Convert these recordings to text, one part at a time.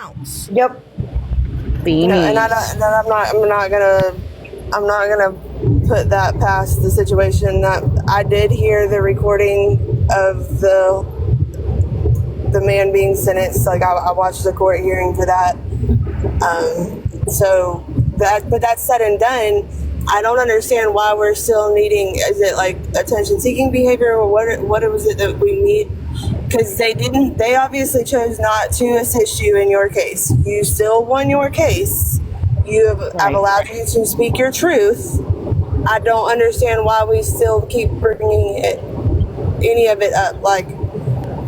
accounts. Yep. Beanie. No, and I'm not gonna put that past the situation. That I did hear the recording of the man being sentenced. Like I watched the court hearing for that. So that, but that's said and done. I don't understand why we're still needing. Is it like attention-seeking behavior, or what was it that we need? Because they obviously chose not to assist you in your case. You still won your case. I've allowed you to speak your truth. I don't understand why we still keep bringing any of it up. Like,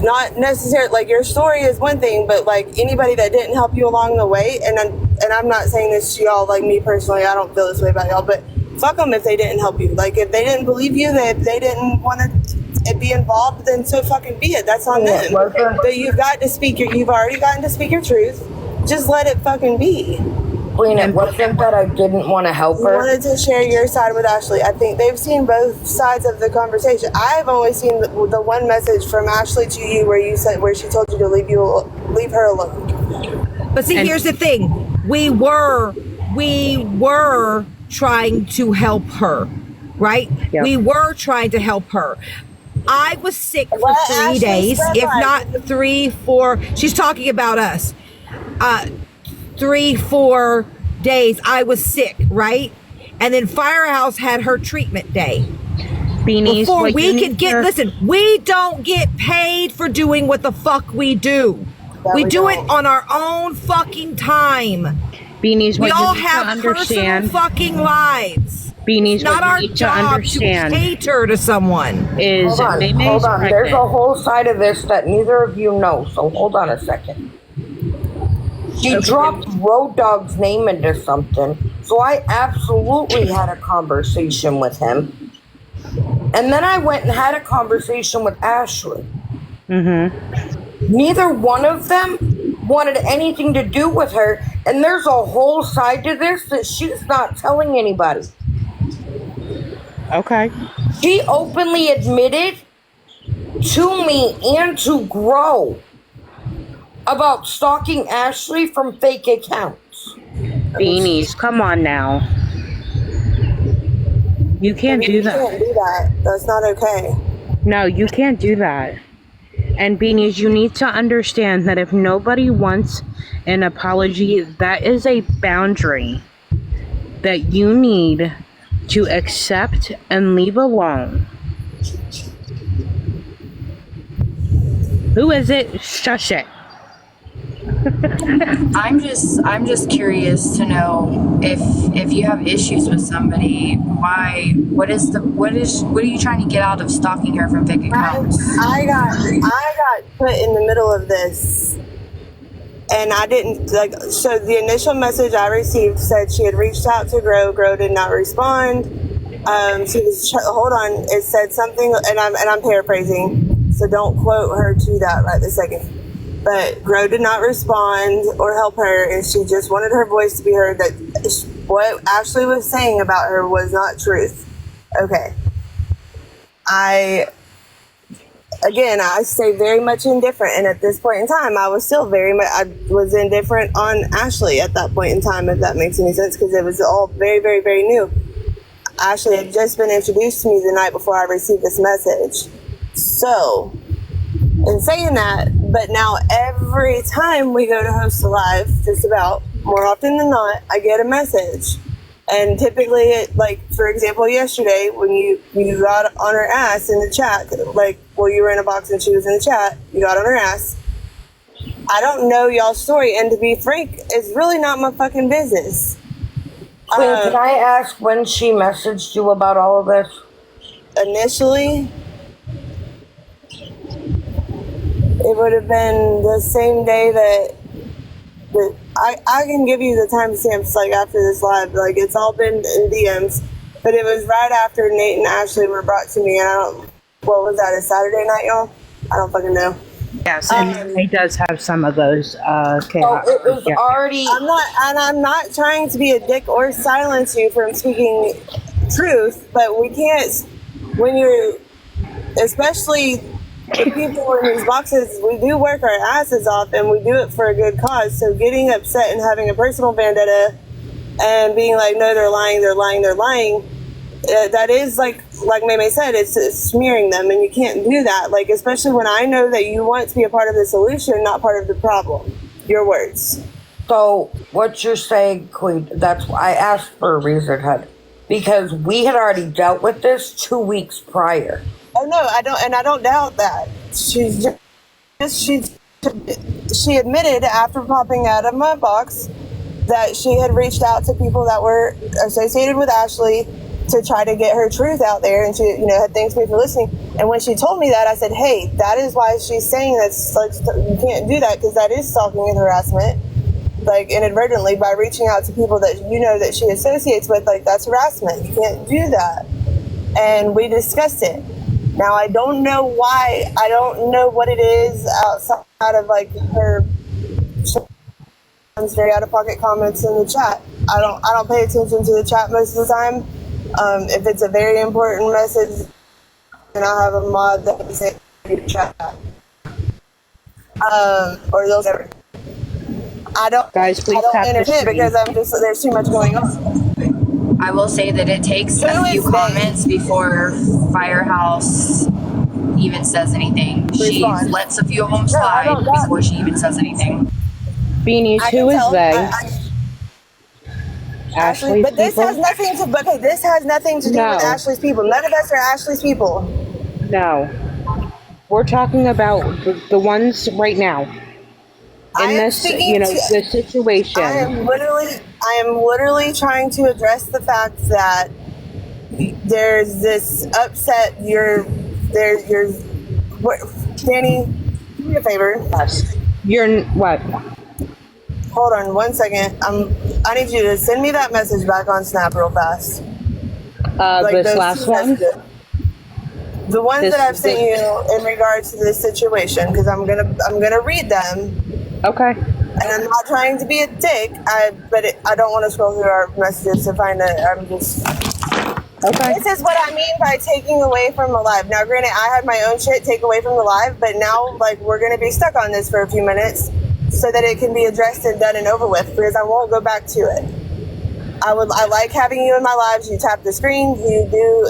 not necessarily, like, your story is one thing, but like anybody that didn't help you along the way, and I'm not saying this to y'all, like me personally, I don't feel this way about y'all, but fuck them if they didn't help you. Like, if they didn't believe you, if they didn't want to be involved, then so fucking be it. That's on them. But you've already gotten to speak your truth. Just let it fucking be. Queen, it wasn't that I didn't want to help her. You wanted to share your side with Ashley. I think they've seen both sides of the conversation. I've only seen the one message from Ashley to you where she told you to leave her alone. But see, here's the thing: we were trying to help her, right? Yep. We were trying to help her. I was sick for 3 days, if not 3, 4. She's talking about us. 3, 4 days I was sick, right? And then Firehouse had her treatment day. Beanies, before we could get, listen, we don't get paid for doing what the fuck we do. We do it on our own fucking time. Beanies, we all have personal fucking lives. Beanies, it's not our job to cater to someone. Hold on. There's a whole side of this that neither of you know, so hold on a second. She dropped Road Dogg's name into something, so I absolutely had a conversation with him. And then I went and had a conversation with Ashley. Mm-hmm. Neither one of them wanted anything to do with her, and there's a whole side to this that she's not telling anybody. Okay. She openly admitted to me and to Grow about stalking Ashley from fake accounts. Beanies, come on now. You can't do that. You can't do that. That's not okay. No, you can't do that. And Beanies, you need to understand that if nobody wants an apology, that is a boundary that you need to accept and leave alone. Who is it? Shush it. I'm just curious to know if you have issues with somebody, why, what are you trying to get out of stalking her from fake accounts? I got put in the middle of this, and I didn't so the initial message I received said she had reached out to Grow did not respond. She was hold on, it said something, and I'm paraphrasing, so don't quote her to that right this second. But Grow did not respond or help her, and she just wanted her voice to be heard, that what Ashley was saying about her was not truth. Okay. I stay very much indifferent, and at this point in time, I was still I was indifferent on Ashley at that point in time, if that makes any sense, because it was all very, very, very new. Ashley had just been introduced to me the night before I received this message. So, in saying that, but now every time we go to host a live, just about, more often than not, I get a message. And typically, like, for example, yesterday, when you got on her ass in the chat, like, well, you were in a box and she was in the chat, you got on her ass. I don't know y'all's story, and to be frank, it's really not my fucking business. Queen, can I ask when she messaged you about all of this? Initially, it would have been the same day that I can give you the timestamps, like, after this live. Like, it's all been in DMs, but it was right after Nate and Ashley were brought to me, and what was that, a Saturday night, y'all? I don't fucking know. Yes, and he does have some of those chaos. So it was already. I'm not trying to be a dick or silence you from speaking truth, but we can't, when you're, especially the people in these boxes, we do work our asses off and we do it for a good cause. So getting upset and having a personal vendetta and being like, no, they're lying, that is like May said, it's smearing them, and you can't do that. Like, especially when I know that you want to be a part of the solution, not part of the problem. Your words. So what you're saying, Queen, that's why I asked for a reason, hun. Because we had already dealt with this 2 weeks prior. Oh no, I don't doubt that. She admitted after popping out of my box that she had reached out to people that were associated with Ashley to try to get her truth out there, and she, had thanked me for listening. And when she told me that, I said, hey, that is why she's saying that's like, you can't do that, because that is stalking and harassment, like inadvertently, by reaching out to people that that she associates with. Like, that's harassment. You can't do that. And we discussed it. Now, I don't know why. I don't know what it is outside of like her very out of pocket comments in the chat. I don't pay attention to the chat most of the time. If it's a very important message, then I'll have a mod that will say chat. Or those ever. I don't entertain because there's too much going on. I will say that it takes a few comments before Firehouse even says anything. She lets a few of them slide before she even says anything. Beanies, who is they? Ashley's but this people? has nothing to. Okay, this has nothing to do with Ashley's people. None of us are Ashley's people. No, we're talking about the ones right now. In this, the situation. I am literally trying to address the fact that there's this upset. Danny, do me a favor. Yes. You're what? Hold on 1 second. I need you to send me that message back on Snap real fast. This last one? The ones that I've sent you in regards to this situation, because I'm gonna read them. Okay. And I'm not trying to be a dick, but I don't want to scroll through our messages to find it. I'm just... Okay. This is what I mean by taking away from the live. Now, granted, I had my own shit take away from the live, but now, like, we're going to be stuck on this for a few minutes so that it can be addressed and done and over with, because I won't go back to it. I like having you in my lives. You tap the screen. You do,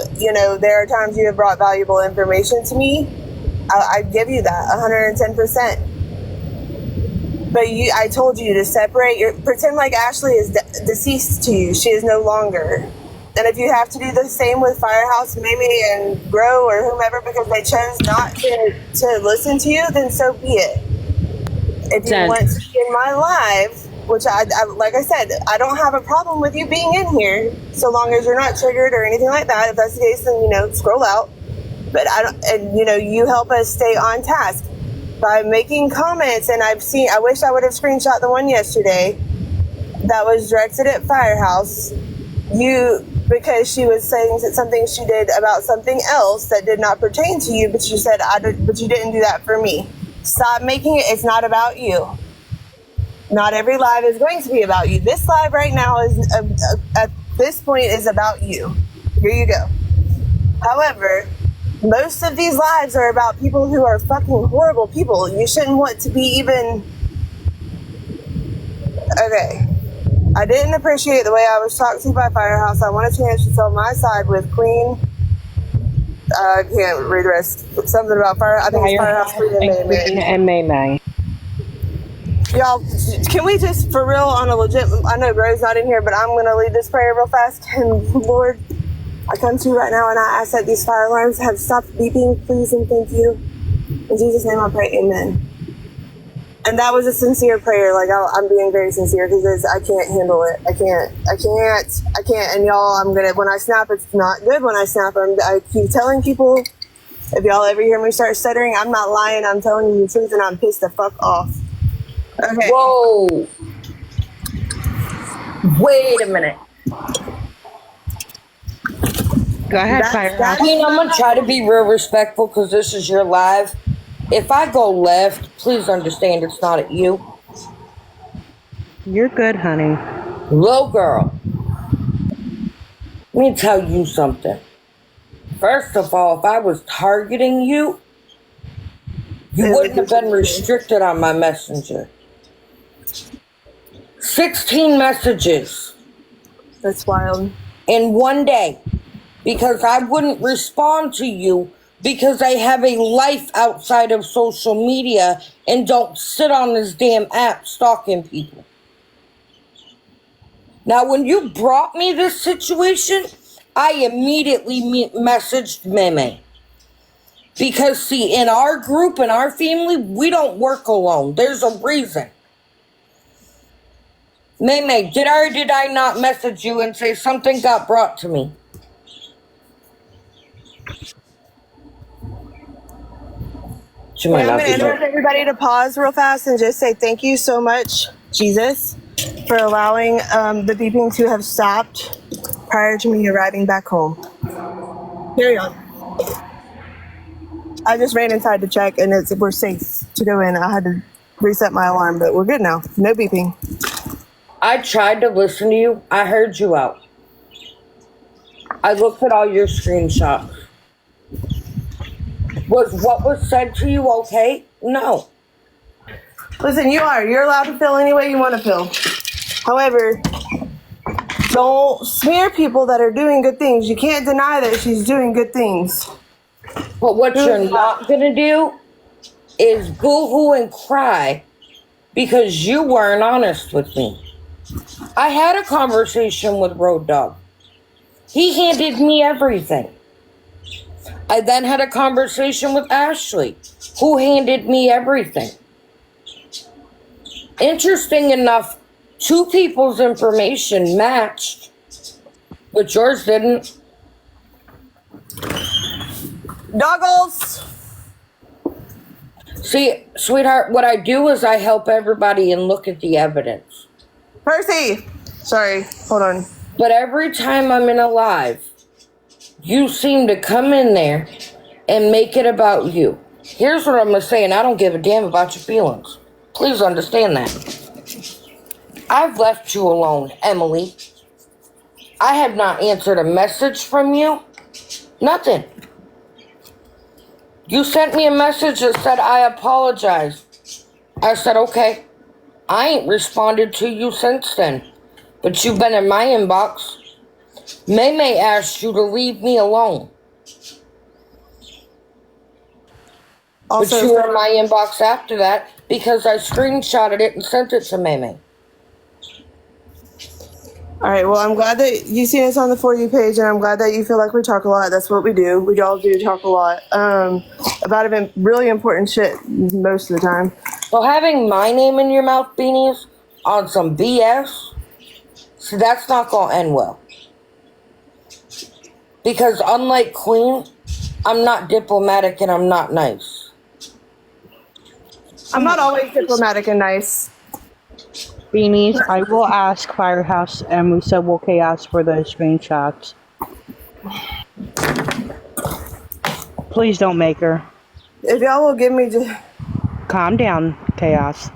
there are times you have brought valuable information to me. I give you that 110%. But I told you to separate pretend like Ashley is deceased to you. She is no longer. And if you have to do the same with Firehouse, Mimi, and Grow, or whomever, because they chose not to listen to you, then so be it. If you want to be in my live, which I like I said, I don't have a problem with you being in here, so long as you're not triggered or anything like that. If that's the case, then scroll out. But you help us stay on task by making comments. And I wish I would have screenshot the one yesterday that was directed at Firehouse. Because she was saying something she did about something else that did not pertain to you, but you said, but you didn't do that for me. Stop making it. It's not about you. Not every live is going to be about you. This live right now is, at this point, is about you. Here you go. However, most of these lives are about people who are fucking horrible people. You shouldn't want to be even... Okay. I didn't appreciate the way I was talked to by Firehouse. I want a chance to tell my side with Queen. I can't read the rest. It's something about Firehouse. I think it's Firehouse, Queen, and May. Y'all, can we just, for real, on a legit... I know Grow's not in here, but I'm going to lead this prayer real fast. And Lord, I come to you right now and I ask that these fire alarms have stopped beeping, please and thank you. In Jesus' name I pray, amen. And that was a sincere prayer. Like, I'm being very sincere because I can't handle it. I can't. And y'all, when I snap, it's not good when I snap. I keep telling people, if y'all ever hear me start stuttering, I'm not lying. I'm telling you the truth and I'm pissed the fuck off. Okay. Whoa. Wait a minute. Go ahead, Firehouse. I'm going to try to be real respectful because this is your live. If I go left, please understand it's not at you. You're good, honey. Little girl, let me tell you something. First of all, if I was targeting you, You wouldn't have been restricted on my messenger. 16 messages. That's wild. In one day. Because I wouldn't respond to you because I have a life outside of social media and don't sit on this damn app stalking people. Now, when you brought me this situation, I immediately messaged Meme. Because, see, in our group, in our family, we don't work alone. There's a reason. Meme, did I or did I not message you and say something got brought to me? I'm going to interrupt everybody to pause real fast and just say thank you so much, Jesus, for allowing the beeping to have stopped prior to me arriving back home. Carry on. I just ran inside to check, and we're safe to go in. I had to reset my alarm, but we're good now. No beeping. I tried to listen to you. I heard you out. I looked at all your screenshots. Was what was said to you okay? No. Listen, you're allowed to feel any way you want to feel. However, don't smear people that are doing good things. You can't deny that she's doing good things. But what you're not gonna do is boo-hoo and cry because you weren't honest with me. I had a conversation with Road Dog. He handed me everything. I then had a conversation with Ashley, who handed me everything. Interesting enough, two people's information matched, but yours didn't. Doggles! See, sweetheart, what I do is I help everybody and look at the evidence. Percy! Sorry, hold on. But every time I'm in a live, you seem to come in there and make it about you. Here's what I'm going to say, and I don't give a damn about your feelings. Please understand that. I've left you alone, Emily. I have not answered a message from you. Nothing. You sent me a message that said, I apologize. I said, okay. I ain't responded to you since then. But you've been in my inbox. Meme asked you to leave me alone. Also, but you were in my inbox after that because I screenshotted it and sent it to Meme. All right, well, I'm glad that you seen us on the For You page, and I'm glad that you feel like we talk a lot. That's what we do. We all do talk a lot about really important shit most of the time. So having my name in your mouth, Beanies, on some BS, so that's not going to end well. Because unlike Queen, I'm not diplomatic and I'm not nice. I'm not always diplomatic and nice. Beanies, I will ask Firehouse and Musa will chaos for those screenshots. Please don't make her. If y'all will give me just... Calm down, Chaos.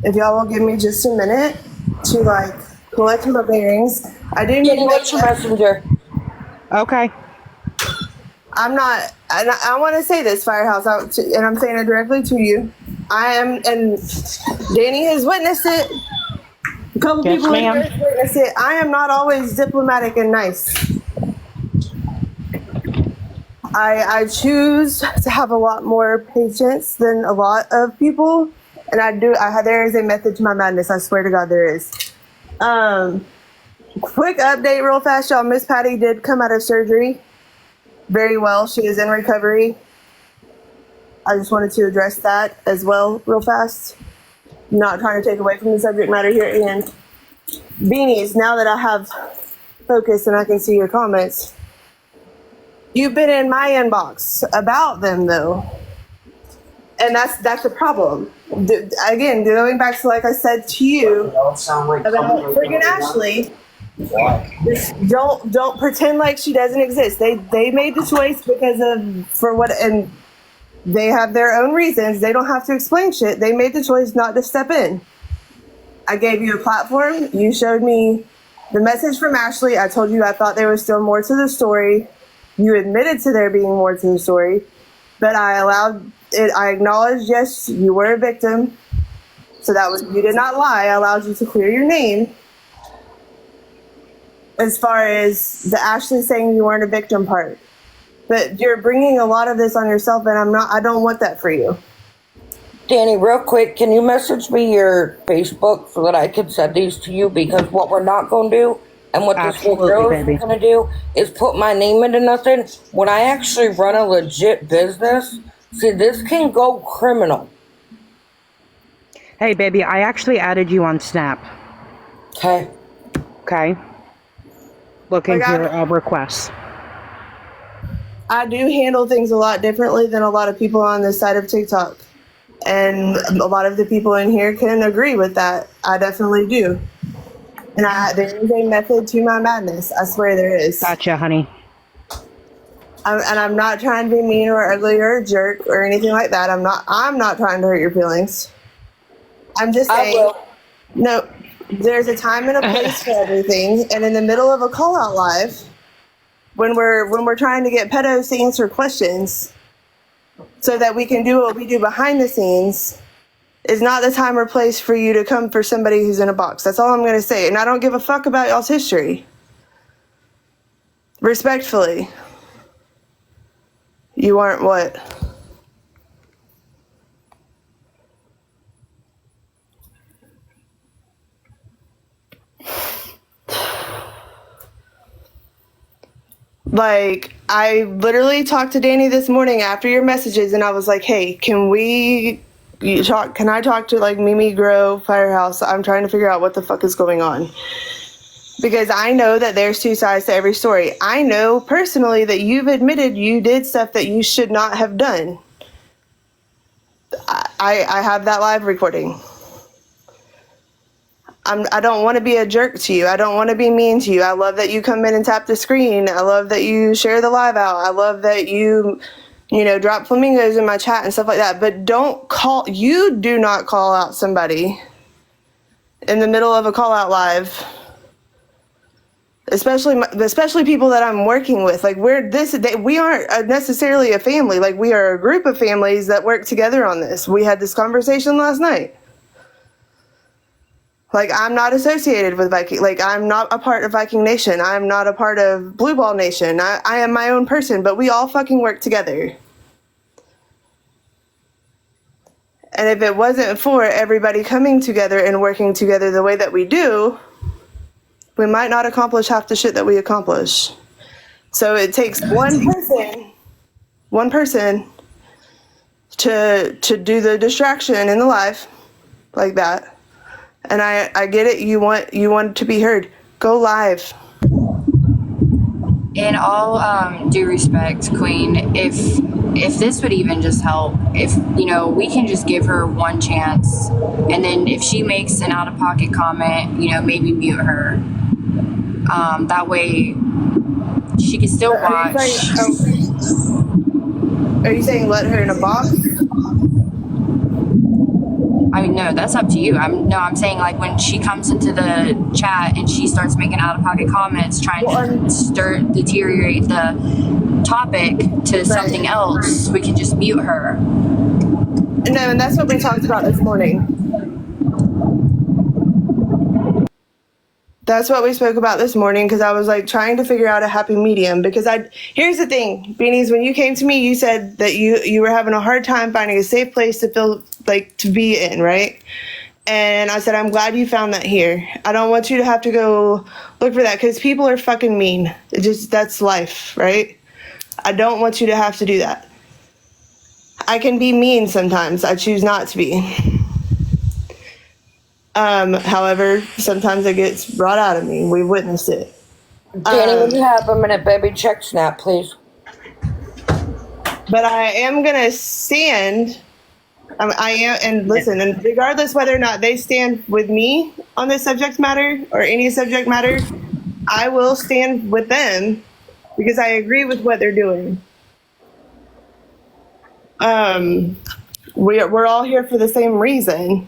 If y'all will give me just a minute to, like, collect my bearings. I do need to make your messenger. Okay. I'm not... I want to say this, Firehouse, and I'm saying it directly to you. I am, and Danny has witnessed it. A couple people have witnessed it. I am not always diplomatic and nice. I choose to have a lot more patience than a lot of people, and there is a method to my madness. I swear to God, there is. Quick update, real fast, y'all. Miss Patty did come out of surgery very well. She is in recovery. I just wanted to address that as well, real fast. Not trying to take away from the subject matter here at the end. Beanies, now that I have focus and I can see your comments, you've been in my inbox about them, though. And that's a problem. Again, going back to, like I said to you about freaking Ashley, don't pretend like she doesn't exist. They made the choice and they have their own reasons. They don't have to explain shit. They made the choice not to step in. I gave you a platform. You showed me the message from Ashley. I told you I thought there was still more to the story. You admitted to there being more to the story. but I allowed it. I acknowledged, yes, you were a victim. So that was, you did not lie. I allowed you to clear your name. As far as the Ashley saying you weren't a victim part, but you're bringing a lot of this on yourself, and I don't want that for you. Danny, real quick, can you message me your Facebook so that I can send these to you? Because what we're not going to do, and what this little girl is going to do, is put my name into nothing. When I actually run a legit business, see, this can go criminal. Hey, baby, I actually added you on Snap. Okay. Okay? Look into your requests. I do handle things a lot differently than a lot of people on this side of TikTok. And a lot of the people in here can agree with that. I definitely do. And there is a method to my madness. I swear there is. Gotcha, honey. I'm not trying to be mean or ugly or a jerk or anything like that. I'm not trying to hurt your feelings. I'm just saying, no, there's a time and a place for everything. And in the middle of a call out live, when we're trying to get pedos to answer questions so that we can do what we do behind the scenes, is not the time or place for you to come for somebody who's in a box. That's all I'm going to say. And I don't give a fuck about y'all's history. Respectfully. You aren't what? Like, I literally talked to Danny this morning after your messages, and I was like, hey, can I talk to, like, Mimi Grow Firehouse? I'm trying to figure out what the fuck is going on. Because I know that there's two sides to every story. I know personally that you've admitted you did stuff that you should not have done. I have that live recording. I don't want to be a jerk to you. I don't want to be mean to you. I love that you come in and tap the screen. I love that you share the live out. I love that you drop flamingos in my chat and stuff like that. But you do not call out somebody in the middle of a call out live. Especially people that I'm working with. Like, we aren't necessarily a family. Like, we are a group of families that work together on this. We had this conversation last night. Like, I'm not associated with Viking. Like, I'm not a part of Viking Nation. I'm not a part of Blue Ball Nation. I am my own person, but we all fucking work together. And if it wasn't for everybody coming together and working together the way that we do, we might not accomplish half the shit that we accomplish. So it takes one person to do the distraction in the live like that. And I get it. You want to be heard. Go live. In all due respect, Queen, if this would even just help, if we can just give her one chance, and then if she makes an out-of-pocket comment, maybe mute her. That way, she can still watch. Are you saying let her in a box? I mean, no, that's up to you. I'm saying, like, when she comes into the chat and she starts making out-of-pocket comments, trying to deteriorate the topic to something else, we can just mute her. No, and that's what we talked about this morning. That's what we spoke about this morning, because I was like trying to figure out a happy medium. Because here's the thing, Beanies, when you came to me, you said that you were having a hard time finding a safe place to feel like to be in, right? And I said, I'm glad you found that here. I don't want you to have to go look for that, because people are fucking mean. That's life, right? I don't want you to have to do that. I can be mean sometimes. I choose not to be. However, sometimes it gets brought out of me. We witnessed it. Danny, when you have a minute, baby, check Snap, please. But I am gonna stand. I am, and listen, and regardless whether or not they stand with me on this subject matter or any subject matter, I will stand with them because I agree with what they're doing. We're all here for the same reason.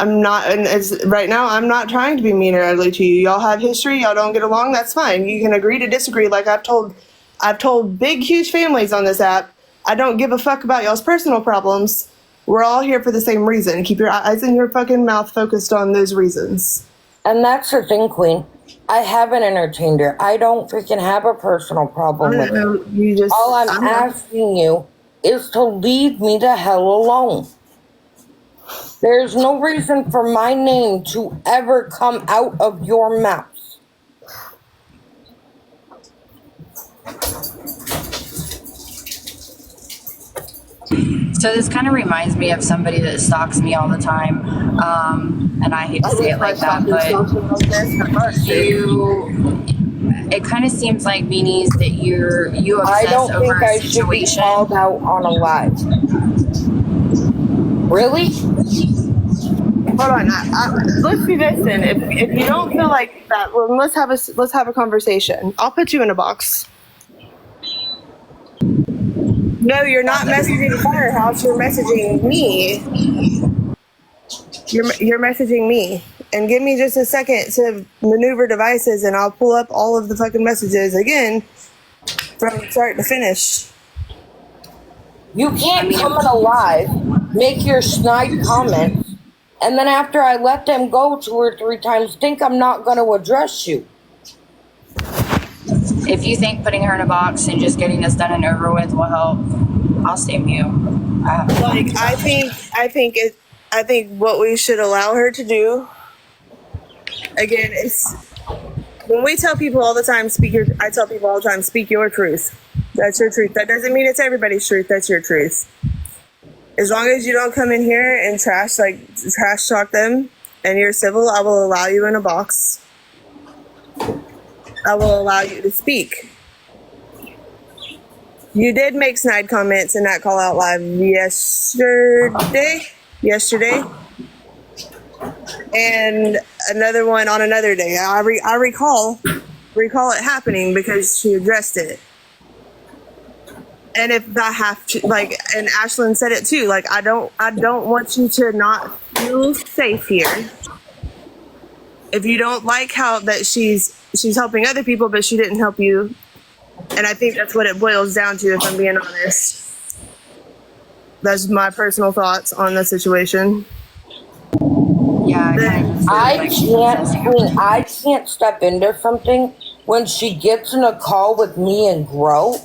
Right now, I'm not trying to be mean or ugly to you. Y'all have history. Y'all don't get along. That's fine. You can agree to disagree. Like I've told big, huge families on this app I don't give a fuck about y'all's personal problems. We're all here for the same reason. Keep your eyes and your fucking mouth focused on those reasons. And that's the thing, Queen. I haven't entertained her. I don't freaking have a personal problem with her. You just, All I'm asking you is to leave me the hell alone. There's no reason for my name to ever come out of your mouth. So this kind of reminds me of somebody that stalks me all the time. And I hate to say it like that, but it kind of seems like, Beanies, that you I obsess don't over think a I should be situation. called out on a live. Really? hold on. Let's do this then. If you don't feel like that, well, let's have a conversation. I'll put you in a box. No, you're not messaging Firehouse. You're messaging me. You're messaging me. And give me just a second to maneuver devices, and I'll pull up all of the fucking messages again from start to finish. You can't come in a live, make your snide comments, and then after I let them go 2 or 3 times, think I'm not going to address you. If you think putting her in a box and just getting this done and over with will help, I'll stay mute. I think what we should allow her to do, again, is when we tell people all the time, I tell people all the time, speak your truth. That's your truth. That doesn't mean it's everybody's truth. That's your truth. As long as you don't come in here and trash talk them and you're civil, I will allow you in a box. I will allow you to speak. You did make snide comments in that call out live yesterday, and another one on another day. I recall it happening because she addressed it. And if I have to, like, and Ashlyn said it too, like, I don't want you to not feel safe here. If you don't like how that she's helping other people, but she didn't help you. And I think that's what it boils down to, if I'm being honest. That's my personal thoughts on the situation. Yeah, I can't step into something when she gets in a call with me and Grow.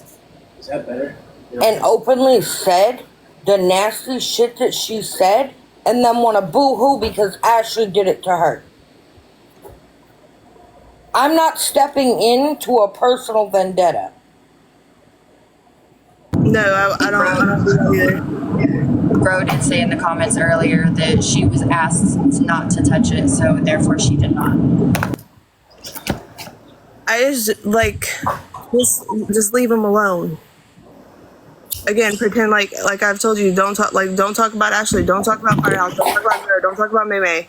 Is that better? And openly said the nasty shit that she said, and then want to boo-hoo because Ashley did it to her. I'm not stepping into a personal vendetta. No, I don't do that either. Bro did say in the comments earlier that she was asked not to touch it, so therefore she did not. I just leave them alone. Again, pretend like I've told you, don't talk about Ashley, don't talk about Firehouse, don't talk about her, don't talk about May.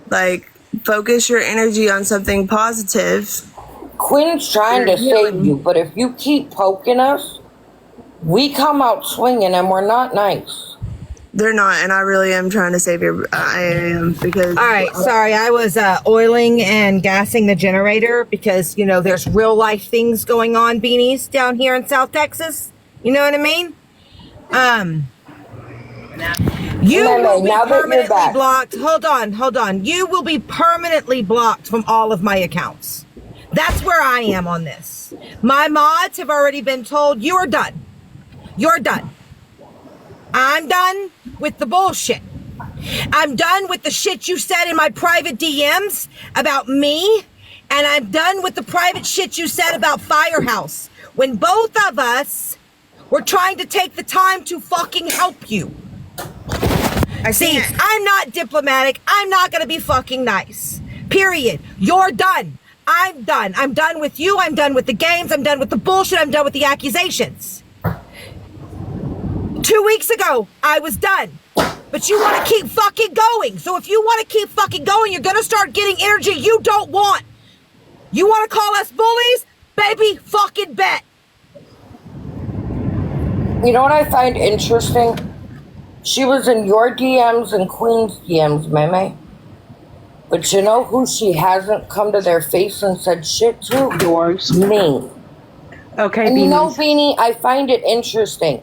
Like, focus your energy on something positive. Quinn's trying to save you, but if you keep poking us, we come out swinging and we're not nice. They're not, and I really am trying to save you. I am, because... All right, sorry, I was oiling and gassing the generator because, you know, there's real life things going on, Beanies, down here in South Texas. You know what I mean? You will be permanently blocked. Hold on. You will be permanently blocked from all of my accounts. That's where I am on this. My mods have already been told, you're done. You're done. I'm done with the bullshit. I'm done with the shit you said in my private DMs about me, and I'm done with the private shit you said about Firehouse, when both of us were trying to take the time to fucking help you. See, I'm not diplomatic. I'm not going to be fucking nice. Period. You're done. I'm done. I'm done with you. I'm done with the games. I'm done with the bullshit. I'm done with the accusations. 2 weeks ago, I was done. But you want to keep fucking going. So if you want to keep fucking going, you're going to start getting energy you don't want. You want to call us bullies? Baby, fucking bet. You know what I find interesting? She was in your DMs and Queen's DMs, Meme. But you know who she hasn't come to their face and said shit to? Yours. Me. Okay, And you know, Beanies. Beanie, I find it interesting.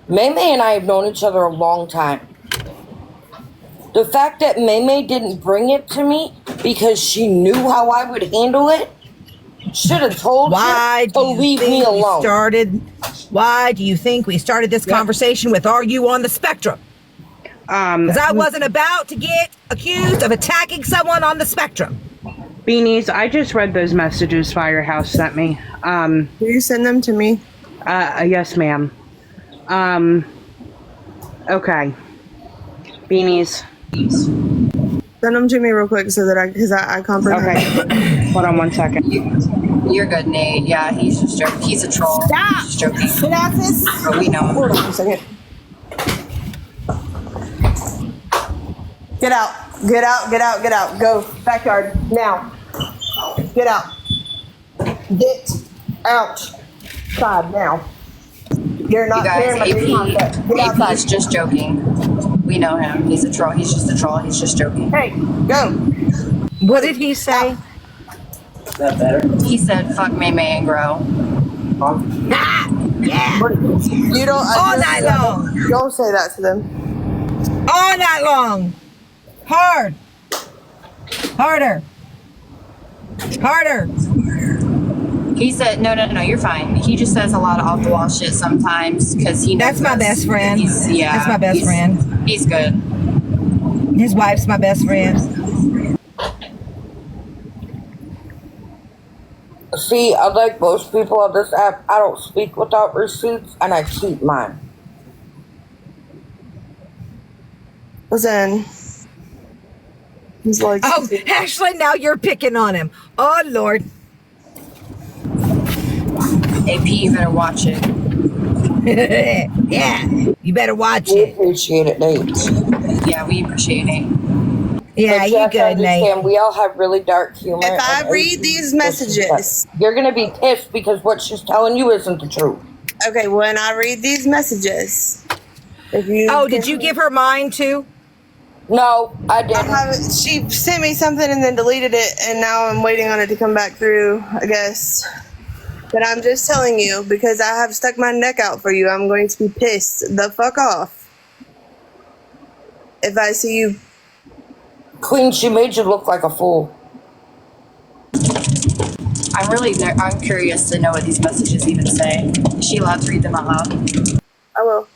Maymay and I have known each other a long time. The fact that Maymay didn't bring it to me because she knew how I would handle it, should have told Why her do to you leave think me alone. Why do you think we started this conversation with "Are you on the spectrum"? Because I wasn't about to get accused of attacking someone on the spectrum. Beanies, I just read those messages Firehouse sent me. Will you send them to me? Yes, ma'am. Okay. Beanies. Send them to me real quick so that because I comprehend. Okay. Hold on 1 second. You're good, Nate. Yeah, he's just joking. He's a troll. Stop! He's just joking. Get out this. But we know him. Hold on a second. Get out. Get out. Get out. Get out. Go. Backyard. Now. Get out. Get outside now. You're You not guys, hearing my big concept. Get AP outside. is just joking. We know him. He's a troll. He's just a troll. He's just joking. Hey, go. What did he say? Is that better? He said, "Fuck Maymay and grow." Ah, yeah. You don't. All night long. Don't say that to them. All night long. Hard. Harder. Harder. He said, "No, you're fine." He just says a lot of off the wall shit sometimes because he knows That's my us. best friend. Yeah, That's my best friend. He's good. His wife's my best friend. See, unlike most people on this app, I don't speak without receipts, and I keep mine. Listen. He's like, Oh, Ashley, now you're picking on him. Oh, Lord. AP, you better watch it. Yeah, you better watch We it. appreciate it, Nate. Yeah, we appreciate it. Yeah, But you have to good, Nate. understand, we all have really dark humor. if I and read these messages, you're gonna be pissed because what she's telling you isn't the truth. okay, when I read these messages, if you Oh, did you give her mine too? No, I I didn't. haven't. She sent me something and then deleted it, and now I'm waiting on it to come back through, I guess. But I'm just telling you, because I have stuck my neck out for you, I'm going to be pissed the fuck off if I see you. Queen, she made you look like a fool. I'm curious to know what these messages even say. Is she allowed to read them out loud? I will.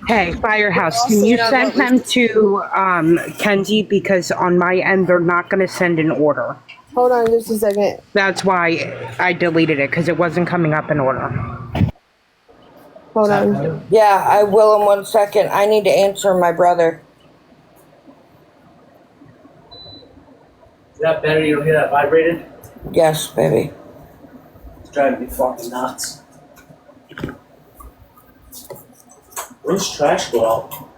Hey, Firehouse, Also, can you you know, send what them to Kenzie? Because on my end, they're not going to send an order. Hold on just a second. That's why I deleted it, because it wasn't coming up in order. Hold on. Yeah, I will in 1 second. I need to answer my brother. Is that better? You don't hear that vibrating? Yes, baby. It's driving me fucking nuts. When's trash go out?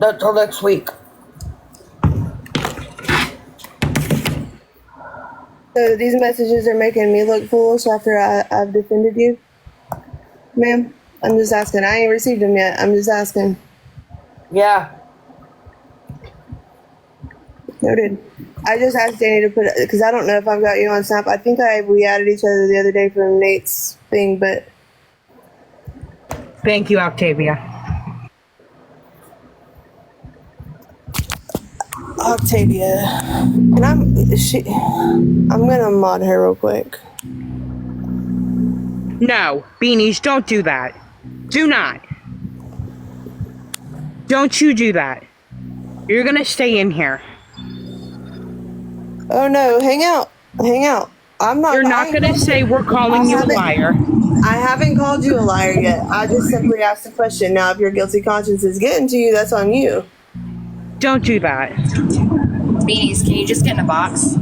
Not till next week. So these messages are making me look foolish after I've defended you? Ma'am, I'm just asking. I ain't received them yet. I'm just asking. Yeah. Noted. I just asked Danny to put it, because I don't know if I've got you on Snap. I think we added each other the other day from Nate's thing, but Thank you, Octavia. Octavia. And I'm gonna mod her real quick. No, Beanies, don't do that. Do not. Don't you do that. You're going to stay in here. Oh no, hang out. Hang out. I'm not. You're not going to say we're calling you a liar. I haven't called you a liar yet. I just simply asked a question. Now, if your guilty conscience is getting to you, that's on you. Don't do that. Beanies, can you just get in a box?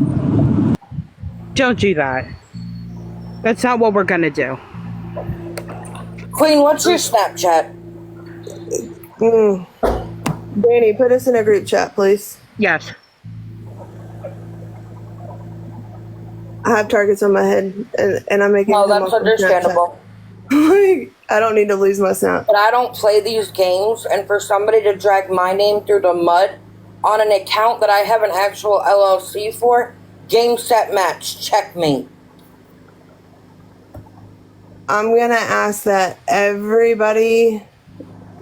Don't do that. That's not what we're going to do. Queen, what's your Snapchat? Danny, put us in a group chat, please. Yes. I have targets on my head, and I'm making. No, them that's off of Snapchat. understandable. I don't need to lose my snap. But I don't play these games, and for somebody to drag my name through the mud on an account that I have an actual LLC for. Game, set, match. Checkmate. I'm gonna ask that everybody.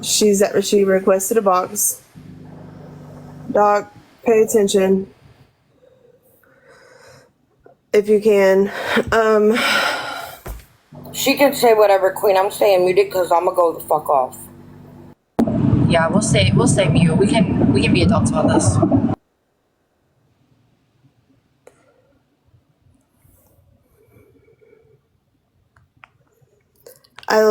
She requested a box. Doc, pay attention if you can. She can say whatever, Queen. I'm staying muted because I'm gonna go the fuck off. Yeah, we'll stay mute. We can be adults about this. I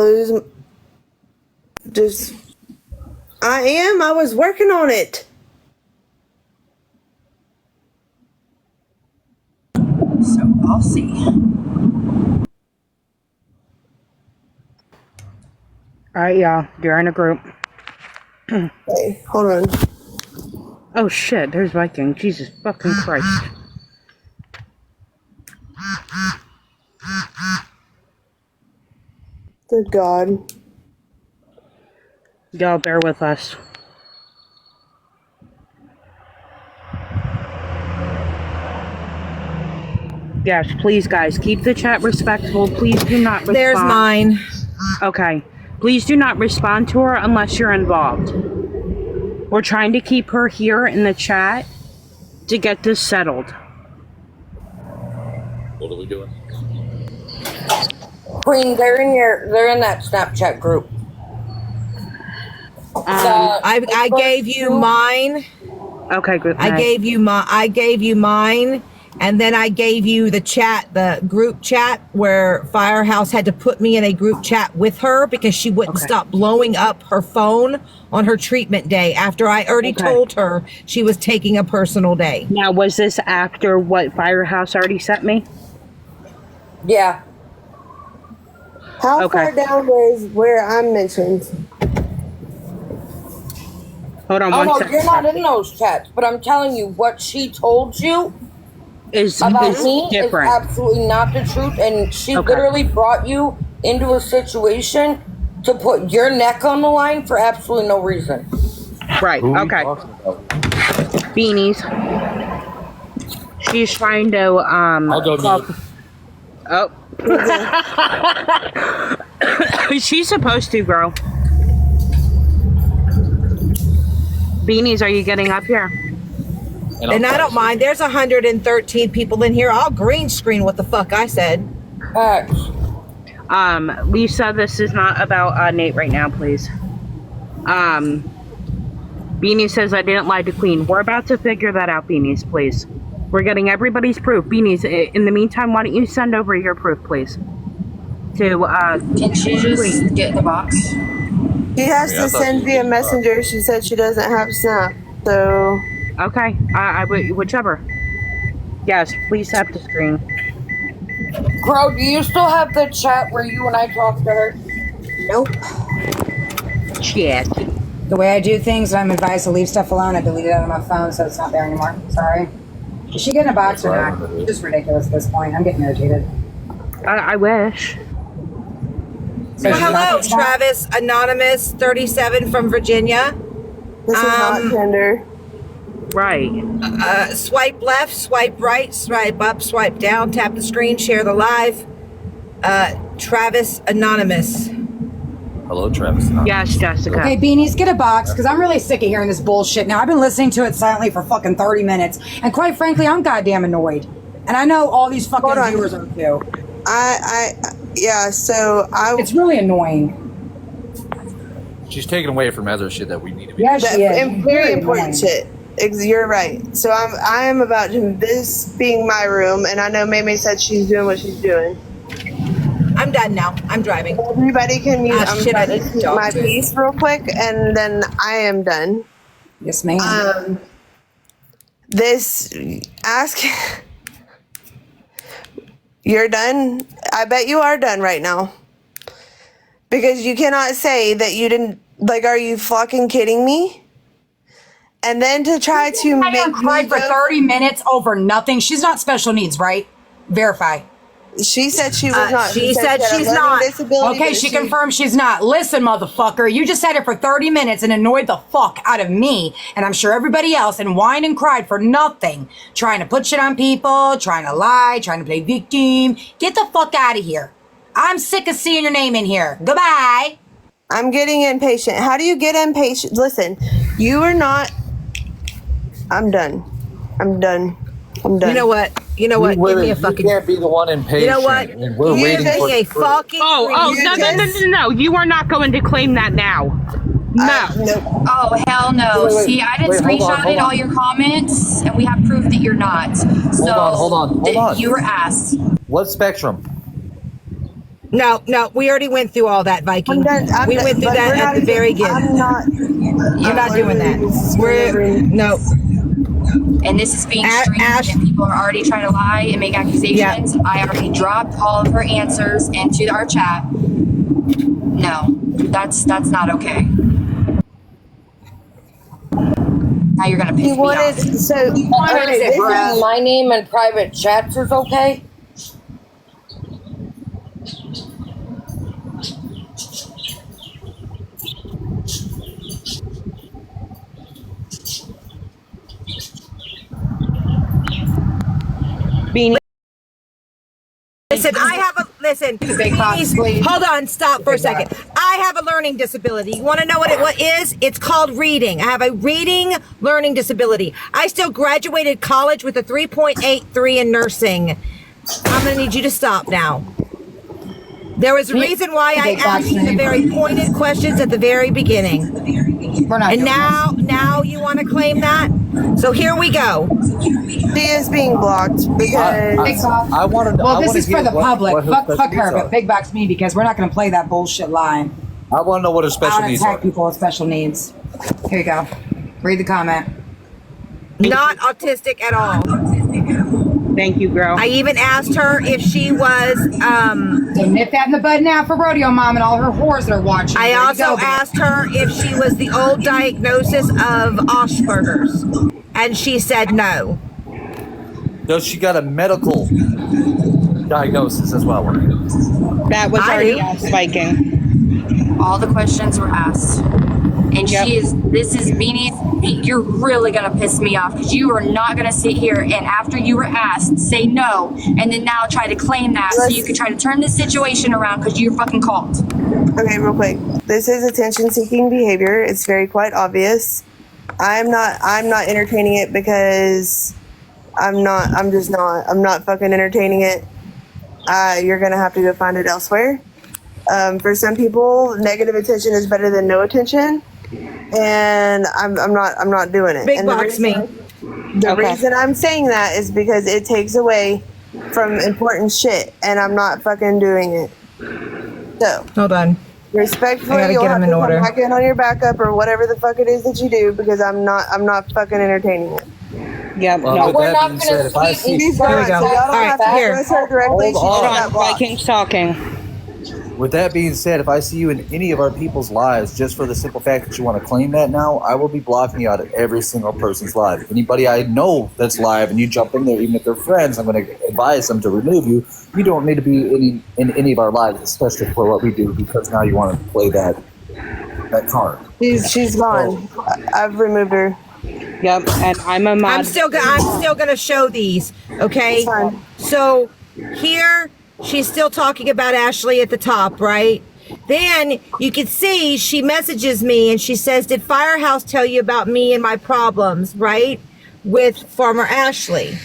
was working on it. So I'll see. All right, y'all. You're in a group. Hey, hold on. Oh shit, there's Viking. Jesus fucking Christ. Good God. Y'all bear with us. Yes, please, guys, keep the chat respectful. Please do not respond. There's mine. Okay. Please do not respond to her unless you're involved. We're trying to keep her here in the chat to get this settled. What are we doing? Queen, they're in that Snapchat group. I gave you mine. Okay, good. I gave you mine, and then I gave you the group chat where Firehouse had to put me in a group chat with her because she wouldn't stop blowing up her phone on her treatment day after I already told her she was taking a personal day. Now, was this after what Firehouse already sent me? Yeah. How far down is where I'm mentioned? Hold on Oh one no, second. you're not in those chats, but I'm telling you, what she told you Is about me different. is absolutely not the truth, and she literally brought you into a situation to put your neck on the line for absolutely no reason. Right, okay. Beanies. She's trying to, I'll go mute. Oh. She's supposed to, girl. Beanies, are you getting up here? And I don't mind. There's 113 people in here. I'll green screen what the fuck I said. Lisa, this is not about Nate right now, please. Beanie says I didn't lie to Queen. We're about to figure that out, Beanies, please. We're getting everybody's proof. Beanies, in the meantime, why don't you send over your proof, please? To, Can she just get the box? She has to send via messenger. She said she doesn't have Snap, so. Okay, whichever. Yes, please tap the screen. Crow, do you still have the chat where you and I talked to her? Nope. Shit. The way I do things, I'm advised to leave stuff alone. I deleted it out of my phone, so it's not there anymore. Sorry. Is she getting a box or not? It's just ridiculous at this point. I'm getting irritated. I wish. So Hello, Travis Anonymous 37 from Virginia. This is not Tinder. Right. Swipe left, swipe right, swipe up, swipe down, tap the screen, share the live. Travis Anonymous. Hello, Travis. Yes, Jessica. Okay, Beanies, get a box, because I'm really sick of hearing this bullshit now. I've been listening to it silently for fucking 30 minutes, and quite frankly, I'm goddamn annoyed. And I know all these fucking viewers are too. It's really annoying. She's taking away from other shit that we need to be. Yeah, she is. And very important shit. You're right. So I am about to, this being my room, and I know Maymay said she's doing what she's doing. I'm done now. I'm driving. Everybody can mute. I'm shit, I trying to need keep to my talk. piece real quick, and then I am done. Yes, ma'am. You're done? I bet you are done right now. Because you cannot say that you didn't, like, are you fucking kidding me? And then to try to I make cried for 30 minutes over nothing. She's not special needs, right? Verify. She said she was not. She said had a she's learning not. disability, Okay, but she confirmed she's not. Listen, motherfucker, you just said it for 30 minutes and annoyed the fuck out of me, and I'm sure everybody else, and whined and cried for nothing. Trying to put shit on people, trying to lie, trying to play victim. Get the fuck out of here. I'm sick of seeing your name in here. Goodbye. I'm getting impatient. How do you get impatient? Listen, you are not. I'm done. I'm done. I'm done. You know what? You know what? Give me a fucking. You can't be the one impatient. You know what? And we're Give waiting me a for fucking. Oh, You no, no, no, just- no, no. You are not going to claim that now. No. Nope. Oh, hell no. Wait, See, I didn't wait, hold on, screenshot hold all on. your comments, and we have proof that you're not. So hold on. You were asked. What spectrum? No, we already went through all that, Viking. I'm done. We went through but we're that at not the very even- beginning. I'm not. You're not doing that. We're no. And this is being streamed, Ash- and people are already trying to lie and make accusations. I already dropped all of her answers into our chat. No, that's not okay. Now you're gonna piss You me wanted off. so wanted okay, it, this bruh. is my name in private chats is okay. Beanie. Listen, I have a listen. Big box, Please, please. hold on, stop for a second. I have a learning disability. You want to know what is? It's called reading. I have a reading learning disability. I still graduated college with a 3.83 in nursing. I'm gonna need you to stop now. There was a reason why I Big box, asked you the name. very pointed questions at the very beginning. We're not And doing now you want to claim that? So here we go. She is being blocked because Big box. I want to. Well, this is for the public. Fuck her, but but big box me because we're not going to play that bullshit line. I want to know what her I special don't needs are. attack people with special needs. Here you go. Read the comment. Not autistic at all. Thank you, girl. I even asked her if she was So nip that in the bud now for Rodeo Mom and all her whores that are watching. I There you also go, baby. asked her if she was the old diagnosis of Asperger's, and she said no. Does she got a medical diagnosis as well? That was I already do. asked, Viking. All the questions were asked. And Yep. this is Beanie, you're really gonna piss me off because you are not gonna sit here and after you were asked, say no, and then now try to claim that so you can try to turn this situation around because you're fucking called. okay, real quick. This is attention-seeking behavior. It's very quite obvious. I'm not entertaining it because I'm not fucking entertaining it. You're gonna have to go find it elsewhere. For some people, negative attention is better than no attention, and I'm not doing it. Big And the box reason- me. The Okay. reason I'm saying that is because it takes away from important shit, and I'm not fucking doing it. So, Hold on. respectfully, I gotta you'll get have them to in come order. back in on your backup or whatever the fuck it is that you do because I'm not fucking entertaining it. Yep. Well, no. with We're that not being gonna said, if I sweeten see, She's Here we not, go. so y'all don't All right, have to here. address her directly. Hold She just on. got blocked. Viking's talking. with that being said, if I see you in any of our people's lives, just for the simple fact that you want to claim that now, I will be blocking you out of every single person's live. Anybody I know that's live and you jump in there, even if they're friends, I'm going to advise them to remove you. You don't need to be in any of our lives, especially for what we do, because now you want to play that card. She's gone. I've removed her. Yep. And I'm a mod. I'm still gonna show these. Okay. It's fine. So here she's still talking about Ashley at the top, right? Then you can see she messages me and she says, "Did Firehouse tell you about me and my problems?" Right, with Farmer Ashley.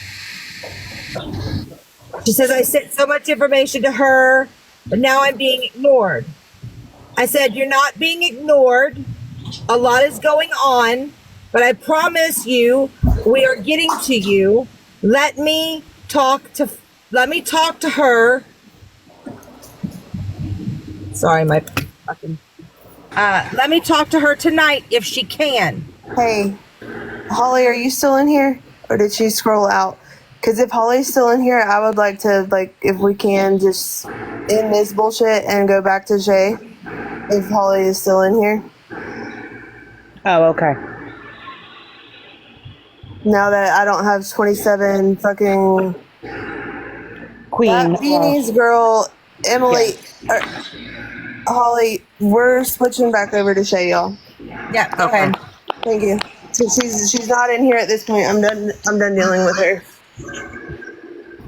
She says I sent so much information to her, but now I'm being ignored. I said, "You're not being ignored. A lot is going on, but I promise you, we are getting to you. Let me talk to her." Sorry, my fucking. Let me talk to her tonight if she can. Hey, Holly, are you still in here, or did she scroll out? Because if Holly's still in here, I would like to, if we can, just end this bullshit and go back to Shay. If Holly is still in here, Oh, okay. now that I don't have 27 fucking Queen. That Beanies girl, Emily, Holly, we're switching back over to Shay, y'all. Yeah. Okay. Thank you. So she's not in here at this point. I'm done dealing with her.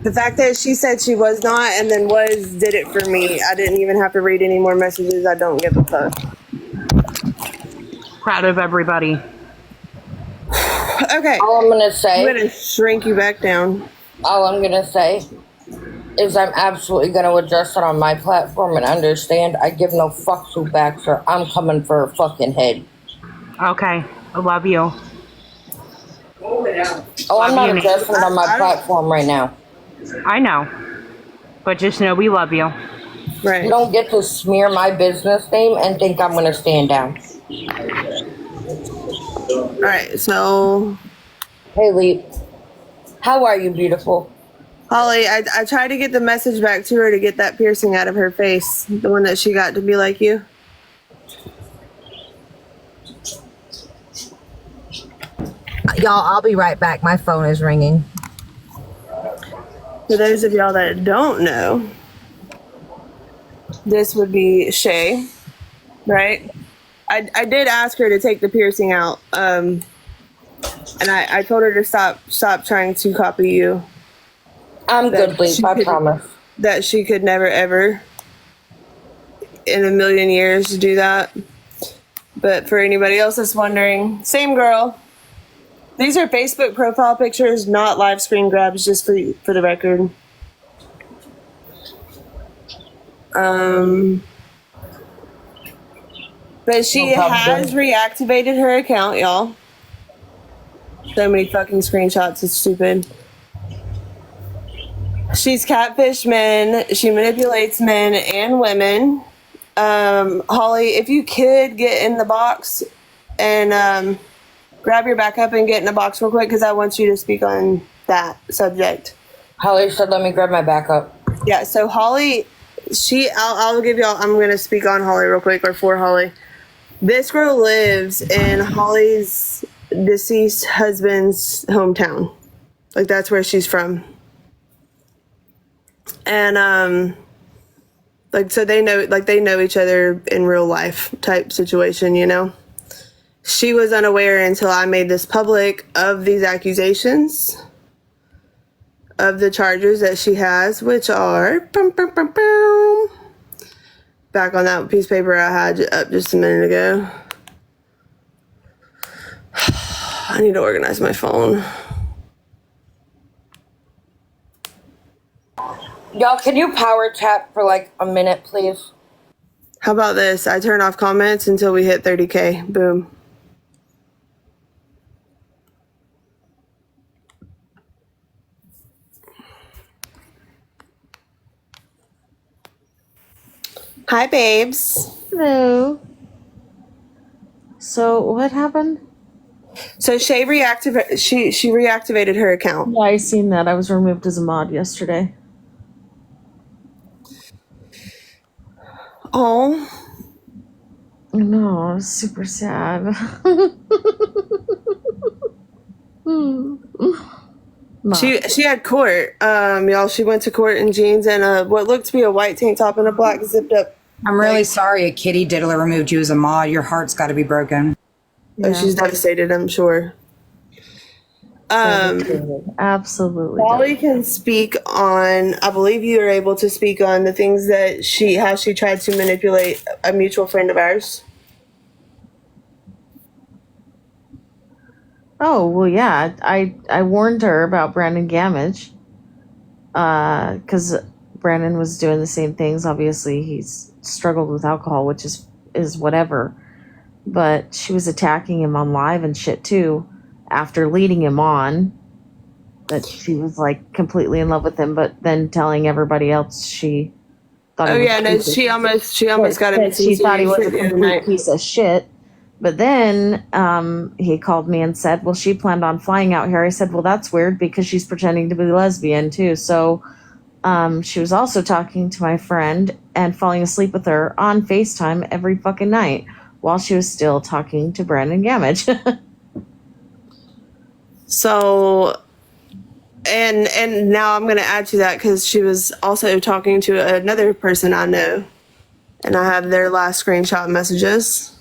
The fact that she said she was not and then was did it for me. I didn't even have to read any more messages. I don't give a fuck. Proud of everybody. Okay. All I'm gonna say. I'm gonna shrink you back down. All I'm gonna say is I'm absolutely gonna address it on my platform and understand I give no fucks who backs her. I'm coming for her fucking head. Okay. I love you. Oh, I'm not addressing it on my platform right now. I know. But just know we love you. Right. You don't get to smear my business name and think I'm gonna stand down. Alright, so Hey, Lee. How are you, beautiful? Holly, I tried to get the message back to her to get that piercing out of her face. The one that she got to be like you. Y'all, I'll be right back. My phone is ringing. For those of y'all that don't know, this would be Shay, right? I did ask her to take the piercing out, and I told her to stop trying to copy you. I'm good, Lee. I promise. That she could never ever in a million years do that. But for anybody else that's wondering, same girl. These are Facebook profile pictures, not live screen grabs, just for the record. But she has reactivated her account, y'all. So many fucking screenshots, it's stupid. She's catfish men. She manipulates men and women. Holly, if you could get in the box and grab your backup and get in the box real quick, because I want you to speak on that subject. Holly said, let me grab my backup. Yeah, so Holly, I'll give y'all, I'm going to speak on Holly real quick, or for Holly. This girl lives in Holly's deceased husband's hometown. Like, that's where she's from. And, like, so they know each other in real life type situation, you know? She was unaware until I made this public of these accusations, of the charges that she has, which are back on that piece of paper I had up just a minute ago. I need to organize my phone. Y'all, can you power tap for like a minute, please? How about this? I turn off comments until we hit 30K. Boom. Hi, babes. Hello. So what happened? So she reactivated her account. Yeah, I seen that. I was removed as a mod yesterday. Oh. No, it was super sad. She had court. Y'all, she went to court in jeans and what looked to be a white tank top and a black zipped up. I'm really sorry a kitty diddler removed you as a mod. Your heart's got to be broken. Oh, she's devastated, I'm sure. Absolutely. Holly can speak on, I believe you are able to speak on the things that how she tried to manipulate a mutual friend of ours. Oh, well, yeah. I warned her about Brandon Gamage. Because Brandon was doing the same things. Obviously, he's struggled with alcohol, which is whatever. But she was attacking him on live and shit, too. After leading him on, that she was like completely in love with him, but then telling everybody else she thought. Oh yeah, no, she almost got him. She thought he was a complete piece of shit. But then he called me and said, "Well, she planned on flying out here." I said, "Well, that's weird because she's pretending to be lesbian too." So she was also talking to my friend and falling asleep with her on FaceTime every fucking night while she was still talking to Brandon Gamage. So, And now I'm going to add to that because she was also talking to another person I know, and I have their last screenshot messages.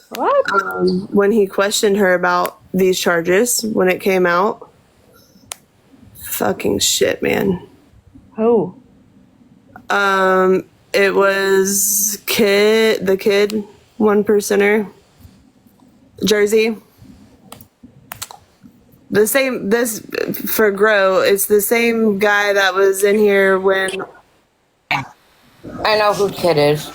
What? When he questioned her about these charges when it came out. Fucking shit, man. Who? It was the kid, 1%er, Jersey. The same, this, for Grow, it's the same guy that was in here when. I know who kid is.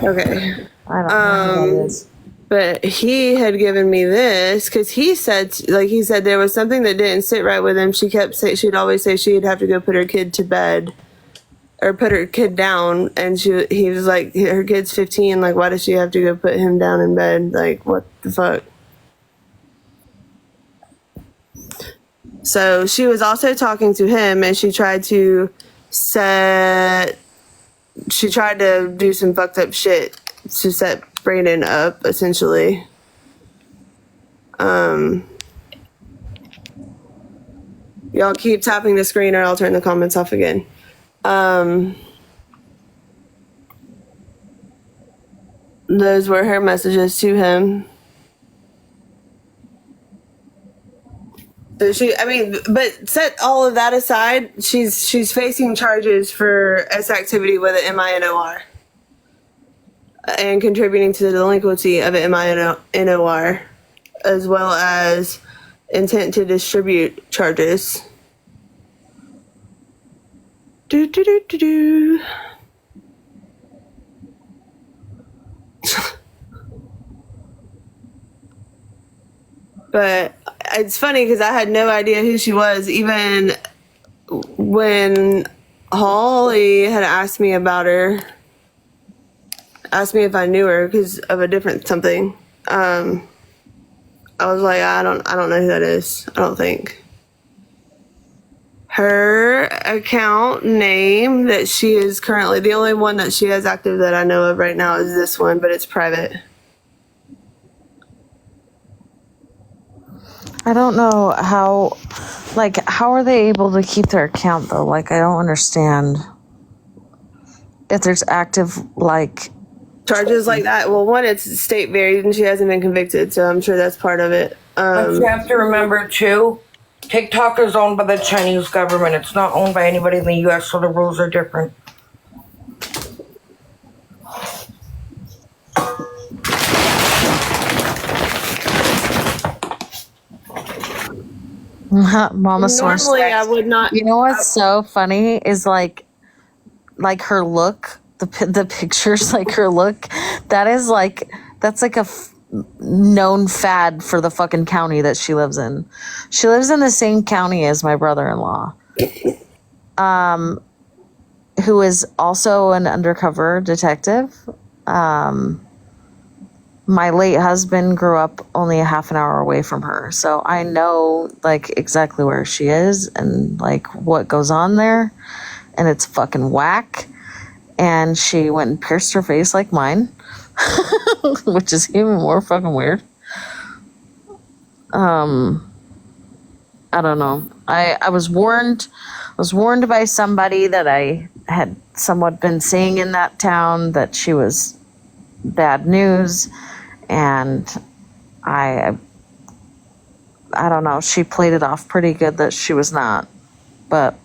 Okay. I don't know who that is. But he had given me this because he said there was something that didn't sit right with him. She kept saying, she'd always say she'd have to go put her kid to bed or put her kid down. And he was like, her kid's 15. Like, why does she have to go put him down in bed? Like, what the fuck? So she was also talking to him, and she tried to do some fucked up shit to set Brandon up, essentially. Y'all keep tapping the screen or I'll turn the comments off again. Those were her messages to him. So but set all of that aside, she's facing charges for S activity with an MINOR and contributing to the delinquency of an MINOR, as well as intent to distribute charges. But it's funny because I had no idea who she was, even when Holly had asked me about her, asked me if I knew her because of a different something. I was like, I don't know who that is. I don't think. Her account name that she is currently, the only one that she has active that I know of right now is this one, but it's private. I don't know how are they able to keep their account though? Like, I don't understand if there's active, like, charges like that. Well, one, it's state varied and she hasn't been convicted, so I'm sure that's part of it. But you have to remember too, TikTok is owned by the Chinese government. It's not owned by anybody in the US, so the rules are different. Mama Source. Normally, I would not. You know what's so funny is like her look, the pictures, like her look. That's like a known fad for the fucking county that she lives in. She lives in the same county as my brother-in-law, who is also an undercover detective. My late husband grew up only a half an hour away from her. So I know like exactly where she is and like what goes on there. And it's fucking whack. And she went and pierced her face like mine, which is even more fucking weird. I don't know. I was warned by somebody that I had somewhat been seeing in that town that she was bad news. And I don't know. She played it off pretty good that she was not, but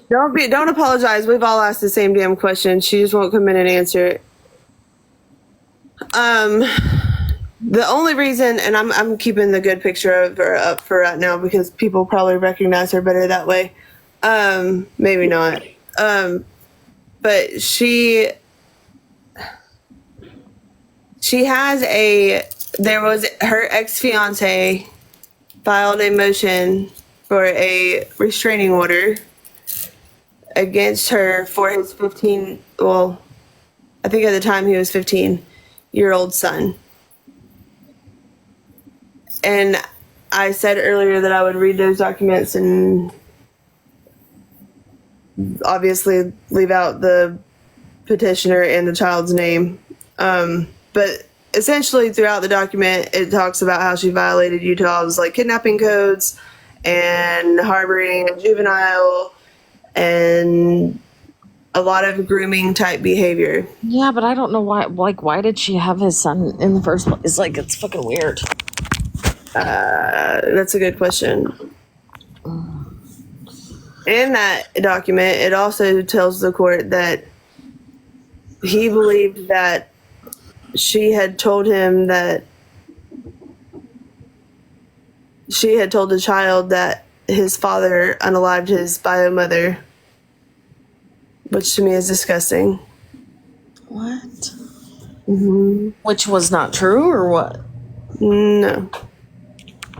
Don't apologize. We've all asked the same damn question. She just won't come in and answer it. The only reason, and I'm keeping the good picture of her up for right now because people probably recognize her better that way. Maybe not. But there was her ex-fiance filed a motion for a restraining order against her for his I think at the time he was 15-year-old son. And I said earlier that I would read those documents and obviously leave out the petitioner and the child's name. But essentially throughout the document, it talks about how she violated Utah's like kidnapping codes and harboring a juvenile and a lot of grooming type behavior. Yeah, but I don't know why. Like, why did she have his son in the first place? Like, it's fucking weird. That's a good question. In that document, it also tells the court that he believed that she had told him that she had told the child that his father unalived his bio mother, which to me is disgusting. What? Mm-hmm. Which was not true, or what? No.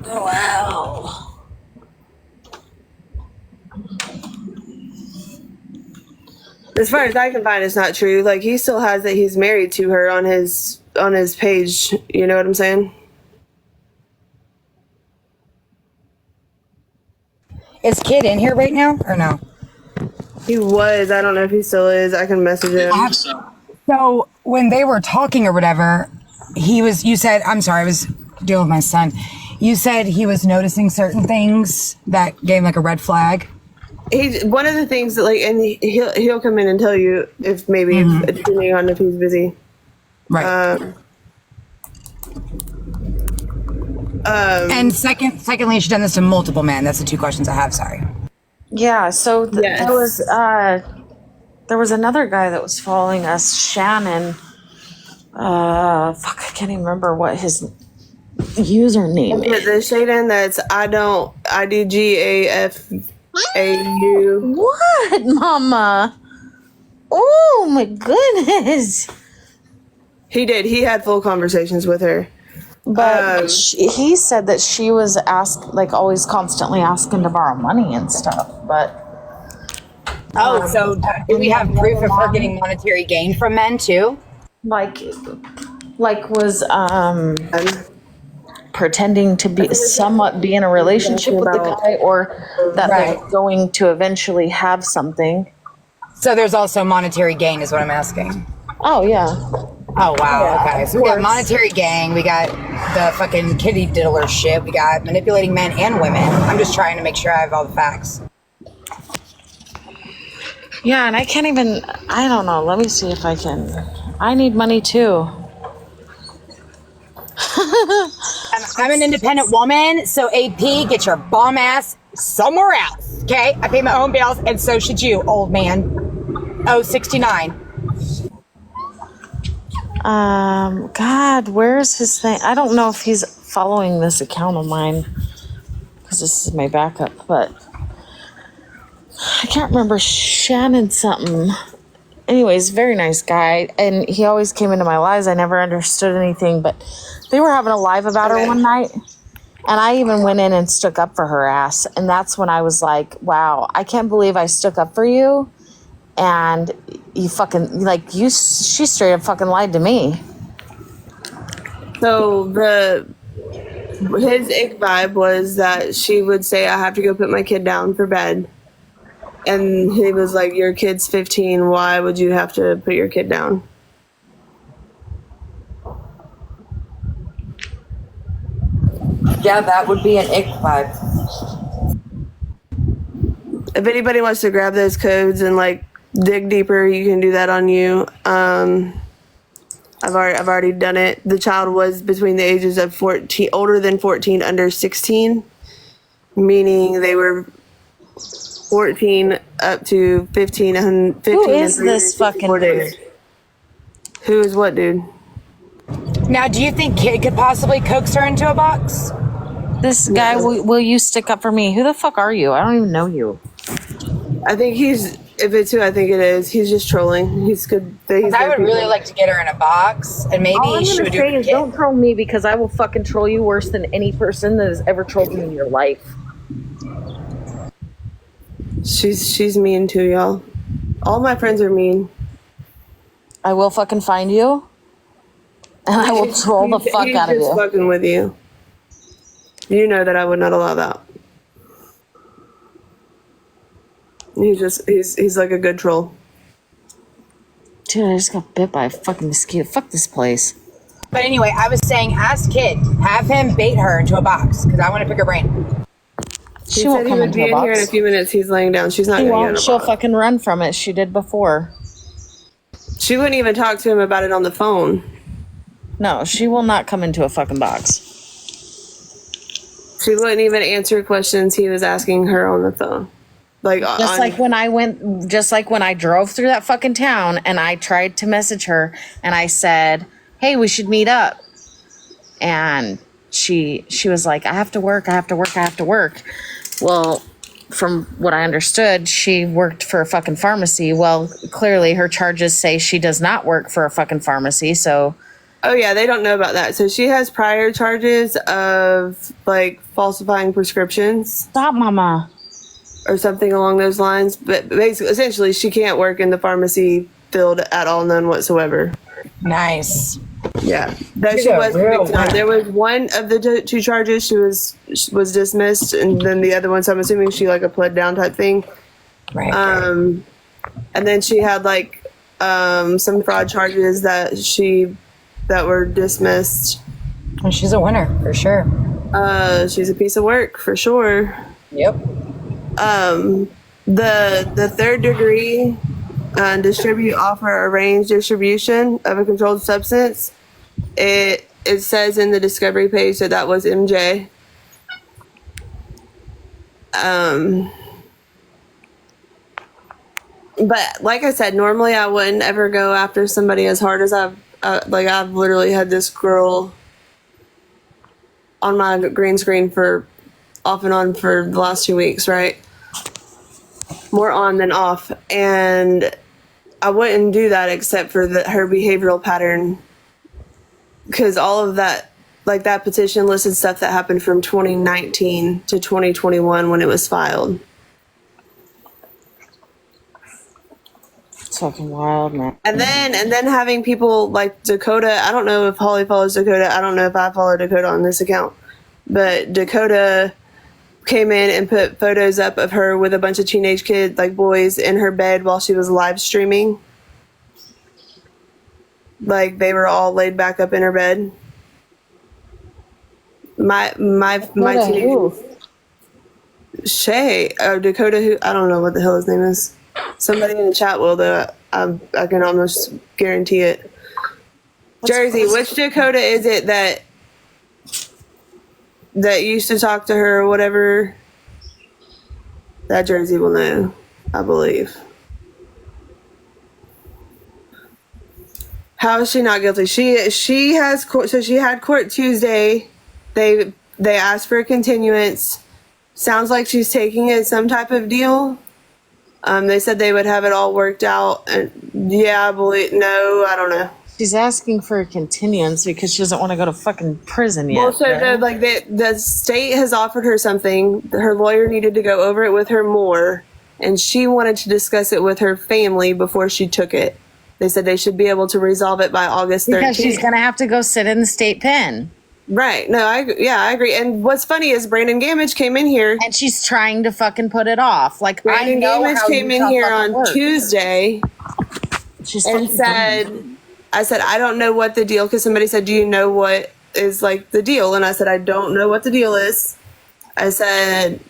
Wow. As far as I can find, it's not true. Like, he still has that he's married to her on his page. You know what I'm saying? Is Kid in here right now or no? He was. I don't know if he still is. I can message him. So when they were talking or whatever, you said, I'm sorry, I was dealing with my son. You said he was noticing certain things that gave him like a red flag. One of the things that like, and he'll come in and tell you if maybe if, depending on if he's busy. Right. And secondly, she's done this to multiple men. That's the two questions I have. Sorry. Yeah. So Yes. there was another guy that was following us, Shannon. Fuck, I can't even remember what his username is. The Shaden, that's IDGAFAU. What, Mama? Oh my goodness. He did. He had full conversations with her. But he said that she was always constantly asking to borrow money and stuff. But So do we have proof of her getting monetary gain from men too? was pretending to be somewhat be in a relationship with the guy, or that they're going to eventually have something. So there's also monetary gain is what I'm asking. Oh yeah. Oh wow, Yeah, okay. So we got monetary gain, we got the fucking kitty diddler shit, we got manipulating men and women. I'm just trying to make sure I have all the facts. Yeah, and I don't know, let me see if I need money too. I'm an independent woman, so AP, get your bum ass somewhere else, okay? I pay my own bills, and so should you, old man. Oh, 69. God, where's his thing? I don't know if he's following this account of mine, because this is my backup, but I can't remember. Shannon something. Anyways, very nice guy, and he always came into my lives. I never understood anything, but they were having a live about her one night, and I even went in and stuck up for her ass, and that's when I was like, wow, I can't believe I stuck up for you, and you fucking, she straight up fucking lied to me. So his ick vibe was that she would say, I have to go put my kid down for bed. And he was like, your kid's 15. Why would you have to put your kid down? Yeah, that would be an ick vibe. If anybody wants to grab those codes and like dig deeper, you can do that on you. I've already done it. The child was between the ages of 14, older than 14, under 16, meaning they were 14 up to 15 and 15. Who is this fucking dude? Who is what dude? Now, do you think Kid could possibly coax her into a box? This guy, will you stick up for me? Who the fuck are you? I don't even know you. I think if it's who I think it is, he's just trolling. He's good. I would really like to get her in a box, and maybe All I'm she gonna would do say it. is don't troll me, because I will fucking troll you worse than any person that has ever trolled you in your life. She's mean too, y'all. All my friends are mean. I will fucking find you, and I will troll the fuck out of He's you. just fucking with you. You know that I would not allow that. He's like a good troll. Dude, I just got bit by a fucking mosquito. Fuck this place. But anyway, I was saying, ask Kid, have him bait her into a box because I want to pick her brain. She He won't said he come would into be a in here in a box. few minutes. He's laying down. She's not She going to get in won't. a She'll box. fucking run from it. She did before. She wouldn't even talk to him about it on the phone. No, she will not come into a fucking box. She wouldn't even answer questions he was asking her on the phone. Like Just like when I drove through that fucking town and I tried to message her and I said, "Hey, we should meet up." And she was like, "I have to work. Well, from what I understood, she worked for a fucking pharmacy. Well, clearly her charges say she does not work for a fucking pharmacy, so Oh yeah, they don't know about that. So she has prior charges of like falsifying prescriptions stop, mama. or something along those lines. But basically, essentially, she can't work in the pharmacy field at all, none whatsoever. Nice. Yeah, that she She's a was real convicted on. winner. There was one of the two charges she was dismissed, and then the other one. So I'm assuming she like a pled down type thing. Right. And then she had like some fraud charges that were dismissed. And she's a winner for sure. She's a piece of work for sure. Yep. The third degree distribute, offer, arrange distribution of a controlled substance. It says in the discovery page that was MJ. But like I said, normally I wouldn't ever go after somebody as hard as I've literally had this girl on my green screen for off and on for the last 2 weeks, right? More on than off. And I wouldn't do that except for her behavioral pattern. Because all of that, like that petition listed stuff that happened from 2019 to 2021 when it was filed. It's fucking wild, man. And then having people like Dakota, I don't know if Holly follows Dakota. I don't know if I follow Dakota on this account. But Dakota came in and put photos up of her with a bunch of teenage kids, like boys, in her bed while she was live streaming. Like they were all laid back up in her bed. My teenage Shay, Dakota, who I don't know what the hell his name is. Somebody in the chat will, though. I can almost guarantee it. Jersey, which Dakota is it that used to talk to her or whatever? That Jersey will know, I believe. How is she not guilty? She has court. So she had court Tuesday. They asked for a continuance. Sounds like she's taking it some type of deal. They said they would have it all worked out. And yeah, I don't know. She's asking for a continuance because she doesn't want to go to fucking prison yet. Well, so the state has offered her something. Her lawyer needed to go over it with her more, and she wanted to discuss it with her family before she took it. They said they should be able to resolve it by August 13th. Because she's going to have to go sit in the state pen. Right. No, I agree. And what's funny is Brandon Gamage came in here. And she's trying to fucking put it off. Like, Brandon Gamage came in here on Tuesday and said, I said, I don't know what the deal, because somebody said, do you know what is like the deal? And I said, I don't know what the deal is. I said,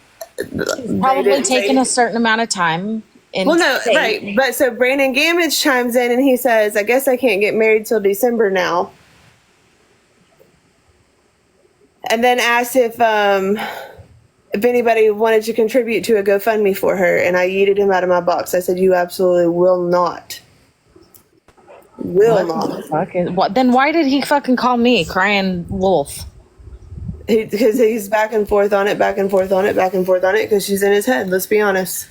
probably taking a certain amount of time. Well, no, right. But so Brandon Gamage chimes in and he says, I guess I can't get married till December now. And then asked if anybody wanted to contribute to a GoFundMe for her. And I yeeted him out of my box. I said, you absolutely will not. Then why did he fucking call me crying wolf? Because he's back and forth on it, because she's in his head, let's be honest.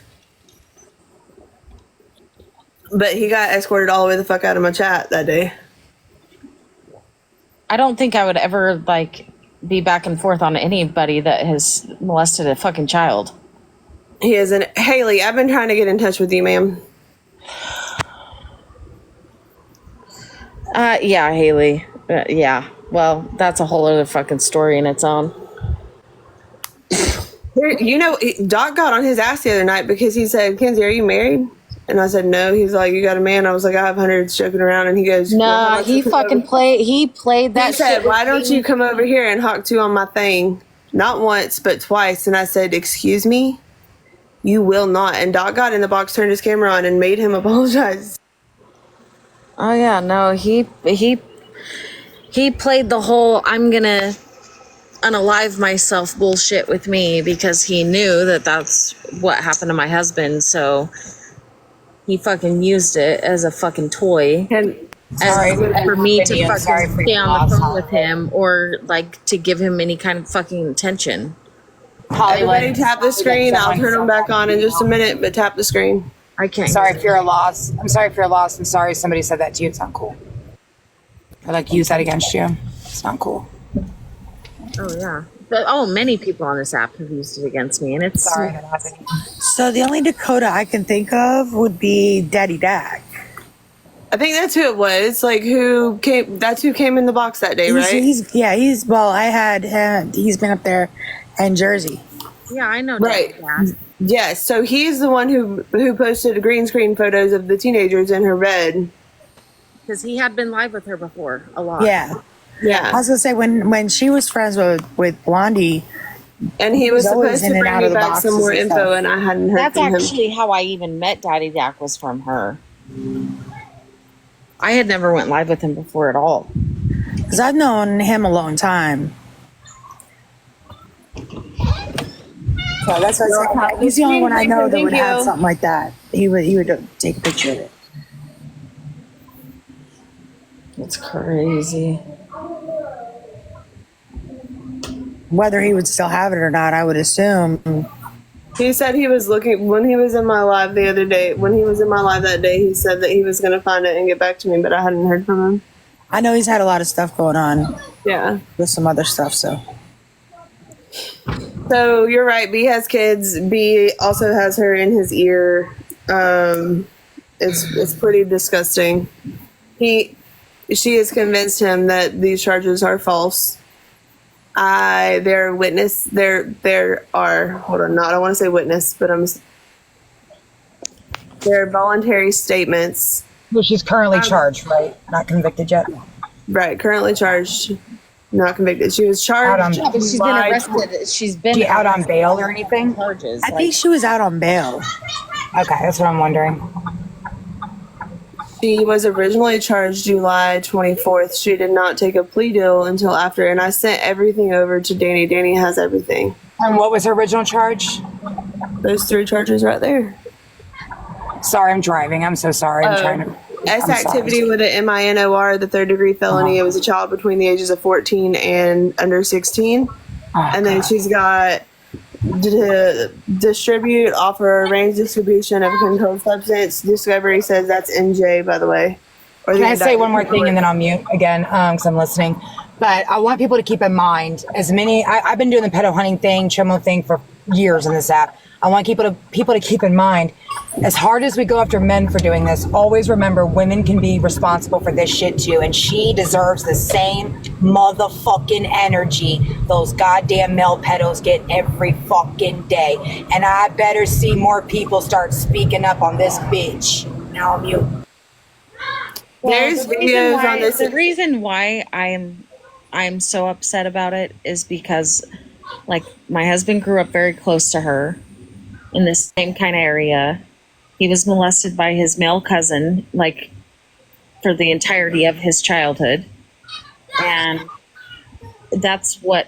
But he got escorted all the way the fuck out of my chat that day. I don't think I would ever, be back and forth on anybody that has molested a fucking child. He isn't. Haley, I've been trying to get in touch with you, ma'am. Yeah, Haley. Yeah. Well, that's a whole other fucking story in its own. You know, Doc got on his ass the other night because he said, Kenzie, are you married? And I said, no. He's like, you got a man? I was like, I have hundreds joking around. And he goes, Nah, he fucking played. He played that. He said, shit why with don't me. you come over here and hawk two on my thing? Not once, but twice. And I said, excuse me? You will not. And Doc got in the box, turned his camera on, and made him apologize. Oh yeah, no, he played the whole I'm gonna unalive myself bullshit with me because he knew that that's what happened to my husband. So he fucking used it as a fucking toy. And For me to Sorry fucking for stay your on loss, the phone Holly. with him or like to give him any kind of fucking attention. everybody tap the screen. I'll turn them back on in just a minute, but tap the screen. I can't. Sorry for your loss. I'm sorry for your loss. I'm sorry somebody said that to you. It's not cool. Or like use that against you. It's not cool. Oh yeah. But many people on this app have used it against me, and it's Sorry that happened. So the only Dakota I can think of would be Daddy Dak. I think that's who it was. Like, who came? That's who came in the box that day, right? He's been up there in Jersey. Yeah, I know. Right. That. Yes. So he's the one who posted green screen photos of the teenagers in her bed. Because he had been live with her before a lot. Yeah. I Yeah. was gonna say when she was friends with Blondie, And he was He's always supposed in to and bring out me of the back some boxes more and info, stuff. and I hadn't heard That's from him. actually how I even met Daddy Dak, was from her. I had never went live with him before at all. because I've known him a long time. So that's what I said. He's the only one I know that would Thank have you. something like that. He would take a picture of it. It's crazy. Whether he would still have it or not, I would assume. He said he was looking when he was in my live the other day. When he was in my live that day, he said that he was going to find it and get back to me, but I hadn't heard from him. I know he's had a lot of stuff going on Yeah. with some other stuff. So So you're right. B has kids. B also has her in his ear. It's pretty disgusting. She has convinced him that these charges are false. There are hold on, I don't want to say witness, but there are voluntary statements. Well, she's currently charged, right? Not convicted yet. Right, currently charged, not convicted. She was charged. Out on- Yeah, but she's been by- arrested. She's been She out on arrested bail on or anything? charges. I think she was out on bail. Okay, that's what I'm wondering. She was originally charged July 24th. She did not take a plea deal until after, and I sent everything over to Danny. Danny has everything. And what was her original charge? Those 3 charges right there. Sorry, I'm driving. I'm so sorry. I'm trying to. S I'm sorry. activity with an MINOR, the 3rd-degree felony. It was a child between the ages of 14 and under 16. And then she's got distribute, offer, arrange distribution of a controlled substance. Discovery says that's NJ, by the way. Or Can the I say one more indictment. thing and then I'll mute again because I'm listening? But I want people to keep in mind, I've been doing the pedo hunting thing, Chimo thing for years in this app. I want people to keep in mind, as hard as we go after men for doing this, always remember women can be responsible for this shit too. And she deserves the same motherfucking energy those goddamn male pedos get every fucking day. And I better see more people start speaking up on this bitch. Now I'm mute. There's the reason videos why- on this. The reason why I'm so upset about it is because, like, my husband grew up very close to her in the same kind of area. He was molested by his male cousin, like, for the entirety of his childhood. And that's what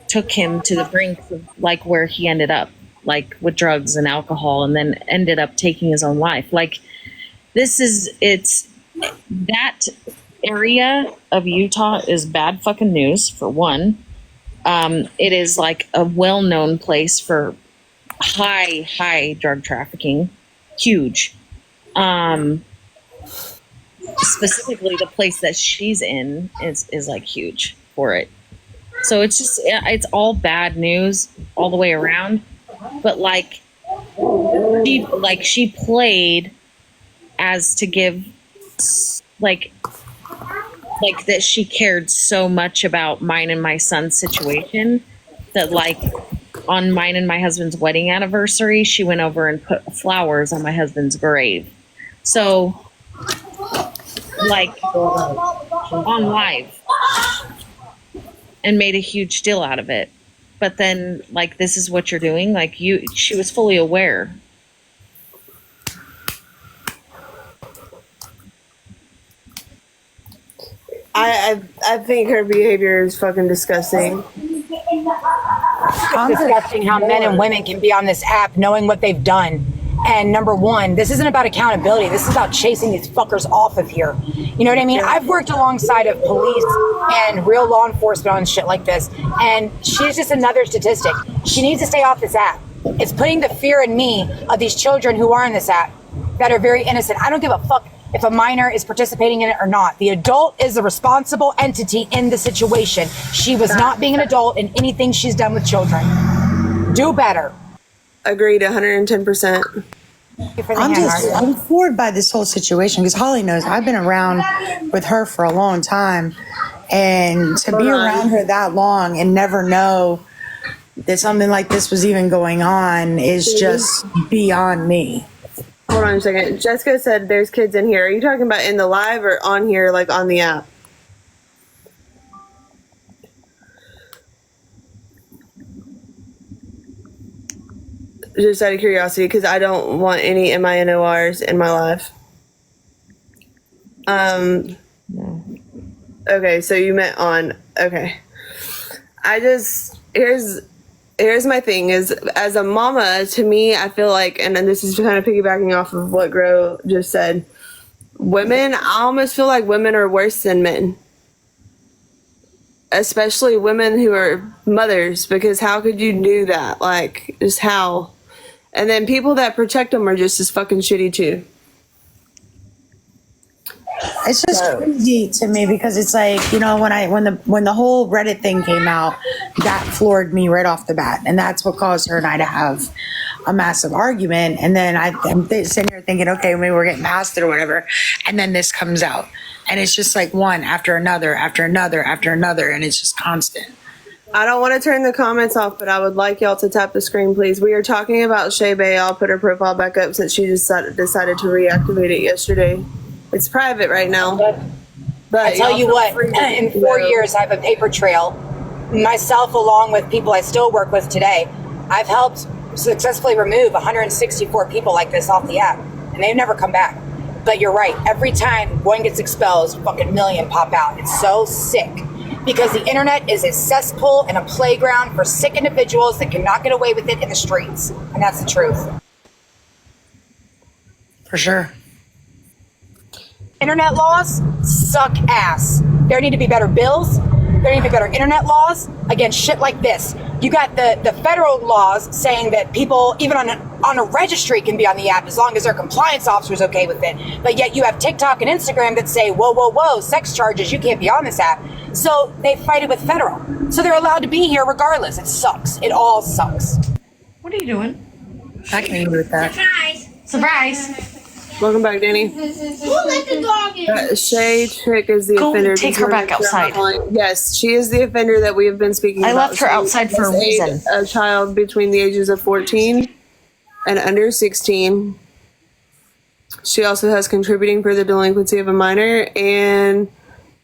took him to the brink of, like, where he ended up, like, with drugs and alcohol, and then ended up taking his own life. Like, that area of Utah is bad fucking news, for one. It is like a well-known place for high drug trafficking. Huge. Specifically the place that she's in is like huge for it. So it's all bad news all the way around. But she played as to give like that she cared so much about mine and my son's situation that, like, on mine and my husband's wedding anniversary, she went over and put flowers on my husband's grave. So, like, on live, and made a huge deal out of it. But then, like, this is what you're doing. Like, she was fully aware. I think her behavior is fucking disgusting. It's disgusting how men and women can be on this app knowing what they've done. And number one, this isn't about accountability. This is about chasing these fuckers off of here. You know what I mean? I've worked alongside of police and real law enforcement on shit like this. And she's just another statistic. She needs to stay off this app. It's putting the fear in me of these children who are in this app that are very innocent. I don't give a fuck if a minor is participating in it or not. The adult is the responsible entity in the situation. She was not being an adult in anything she's done with children. Do better. Agreed, 110%. I'm floored by this whole situation because Holly knows I've been around with her for a long time, and to be around her that long and never know that something like this was even going on is just beyond me. Hold on a second. Jessica said there's kids in here. Are you talking about in the live or on here, like on the app? Just out of curiosity, because I don't want any MINORs in my life. Okay, so you meant on. Okay. Here's my thing is, as a mama, to me, I feel like, and then this is kind of piggybacking off of what Gro just said, women, I almost feel like women are worse than men. Especially women who are mothers, because how could you do that? Like, just how? And then people that protect them are just as fucking shitty too. It's just crazy to me because it's like, you know, when the whole Reddit thing came out, that floored me right off the bat, and that's what caused her and I to have a massive argument. And then I'm sitting here thinking, okay, maybe we're getting past it or whatever, and then this comes out, and it's just like one after another after another after another, and it's just constant. I don't want to turn the comments off, but I would like y'all to tap the screen, please. We are talking about Shay Bay. I'll put her profile back up since she just decided to reactivate it yesterday. It's private right now. But I tell you what, in 4 years, I have a paper trail. Myself, along with people I still work with today, I've helped successfully remove 164 people like this off the app, and they've never come back. But you're right. Every time one gets exposed, fucking million pop out. It's so sick. Because the internet is a cesspool and a playground for sick individuals that cannot get away with it in the streets. And that's the truth. For sure. Internet laws suck ass. There need to be better bills. There need to be better internet laws against shit like this. You got the federal laws saying that people, even on a registry, can be on the app as long as their compliance officer's okay with it. But yet you have TikTok and Instagram that say, whoa, whoa, whoa, sex charges, you can't be on this app. So they fight it with federal. So they're allowed to be here regardless. It sucks. It all sucks. What are you doing? I can agree with that. Surprise. Welcome back, Danny. Who let the dog in? Shay Trick is the Go offender. take her back outside. Yes, she is the offender that we have been speaking about. I left her outside for a reason. A child between the ages of 14 and under 16. She also has contributing for the delinquency of a minor and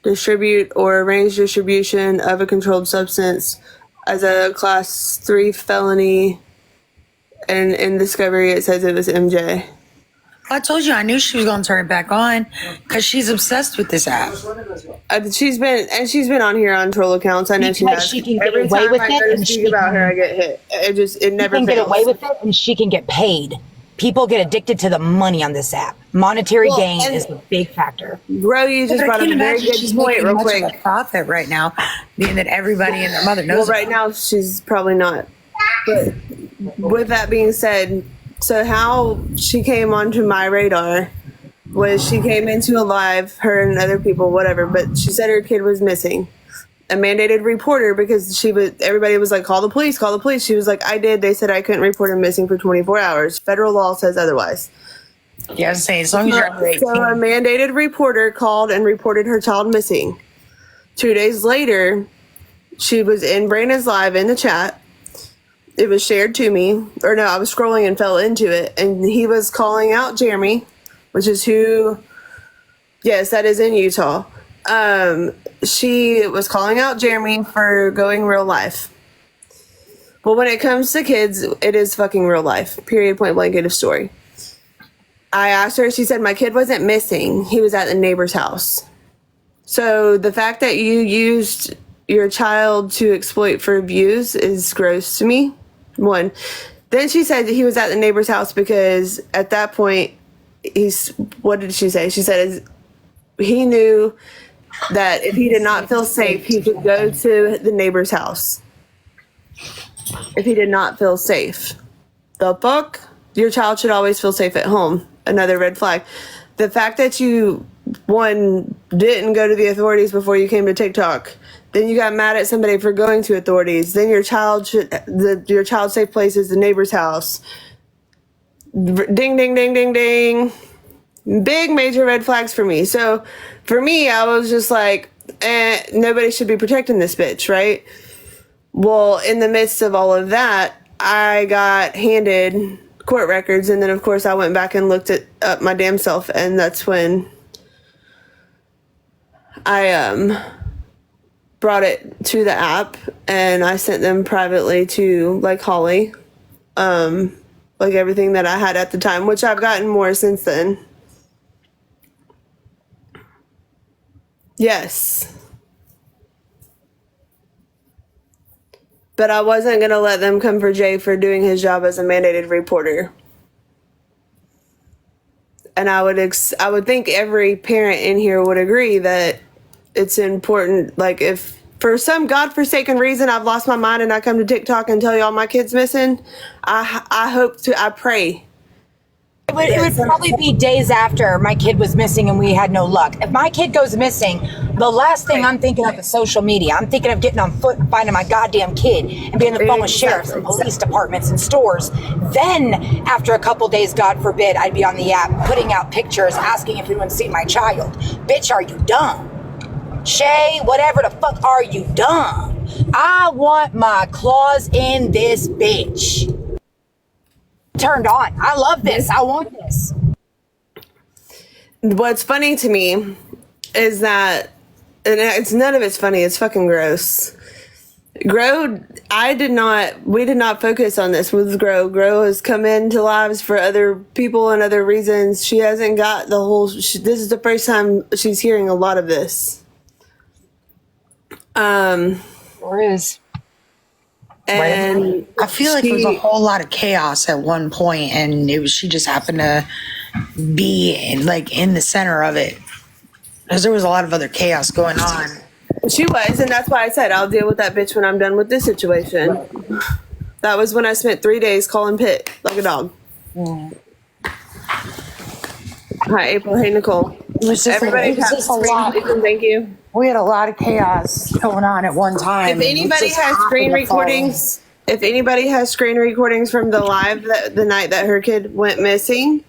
distribute or arrange distribution of a controlled substance as a class 3 felony. And in discovery, it says it was MJ. I told you I knew she was going to turn it back on because she's obsessed with this app. She's been on here on troll accounts. I know she has. She can get Every away time with I it, go to and speak about her, I get hit. It never She can get fails. away with it, and she can get paid. People get addicted to the money on this app. Monetary gain is a big factor. Bro, you just brought up a very good point real quick. Of a profit right now, being that everybody and their mother knows. Well, right now she's probably not. But with that being said, so how she came onto my radar was she came into a live, her and other people, whatever, but she said her kid was missing. A mandated reporter, because everybody was like, call the police, call the police. She was like, I did. They said I couldn't report him missing for 24 hours. Federal law says otherwise. Yeah, I was saying, as long as you're under 18. So a mandated reporter called and reported her child missing. 2 days later, she was in Brandon's live in the chat, it was shared to me, or no, I was scrolling and fell into it, and he was calling out Jeremy, which is who, yes, that is in Utah. She was calling out Jeremy for going real life. Well, when it comes to kids, it is fucking real life. Period, point blank, end of story. I asked her, she said, my kid wasn't missing. He was at the neighbor's house. So the fact that you used your child to exploit for abuse is gross to me. One. Then she said that he was at the neighbor's house because at that point, what did she say? She said he knew that if he did not feel safe, he could go to the neighbor's house. If he did not feel safe. The fuck? Your child should always feel safe at home. Another red flag. The fact that you, one, didn't go to the authorities before you came to TikTok. Then you got mad at somebody for going to authorities. Then your child's safe place is the neighbor's house. Ding, ding, ding, ding, ding. Big major red flags for me. So for me, I was just like, nobody should be protecting this bitch, right? Well, in the midst of all of that, I got handed court records, and then of course I went back and looked up my damn self, and that's when I brought it to the app, and I sent them privately to like Holly, like everything that I had at the time, which I've gotten more since then. Yes. But I wasn't going to let them come for Jay for doing his job as a mandated reporter. And I would think every parent in here would agree that it's important. Like, if for some godforsaken reason I've lost my mind and I come to TikTok and tell y'all my kid's missing, I pray. It would probably be days after my kid was missing and we had no luck. If my kid goes missing, the last thing I'm thinking of is social media. I'm thinking of getting on foot and finding my goddamn kid and being on the phone with sheriffs and police departments and stores. Then, after a couple days, God forbid, I'd be on the app putting out pictures asking if anyone's seen my child. Bitch, are you dumb? Shay, whatever the fuck are you dumb? I want my claws in this bitch. Turned on. I love this. I want this. What's funny to me is that, and it's none of it's funny, it's fucking gross. Grow, we did not focus on this with Grow. Grow has come into lives for other people and other reasons. She hasn't got the whole, this is the first time she's hearing a lot of this. Or is. And I feel like it was a whole lot of chaos at one point, and she just happened to be in the center of it, because there was a lot of other chaos going on. She was, and that's why I said I'll deal with that bitch when I'm done with this situation. That was when I spent 3 days calling Pitt like a dog. Hi, April. Hey, Nicole. It was just a lot. Thank you. We had a lot of chaos going on at one time. If anybody has screen recordings, from the live the night that her kid went missing,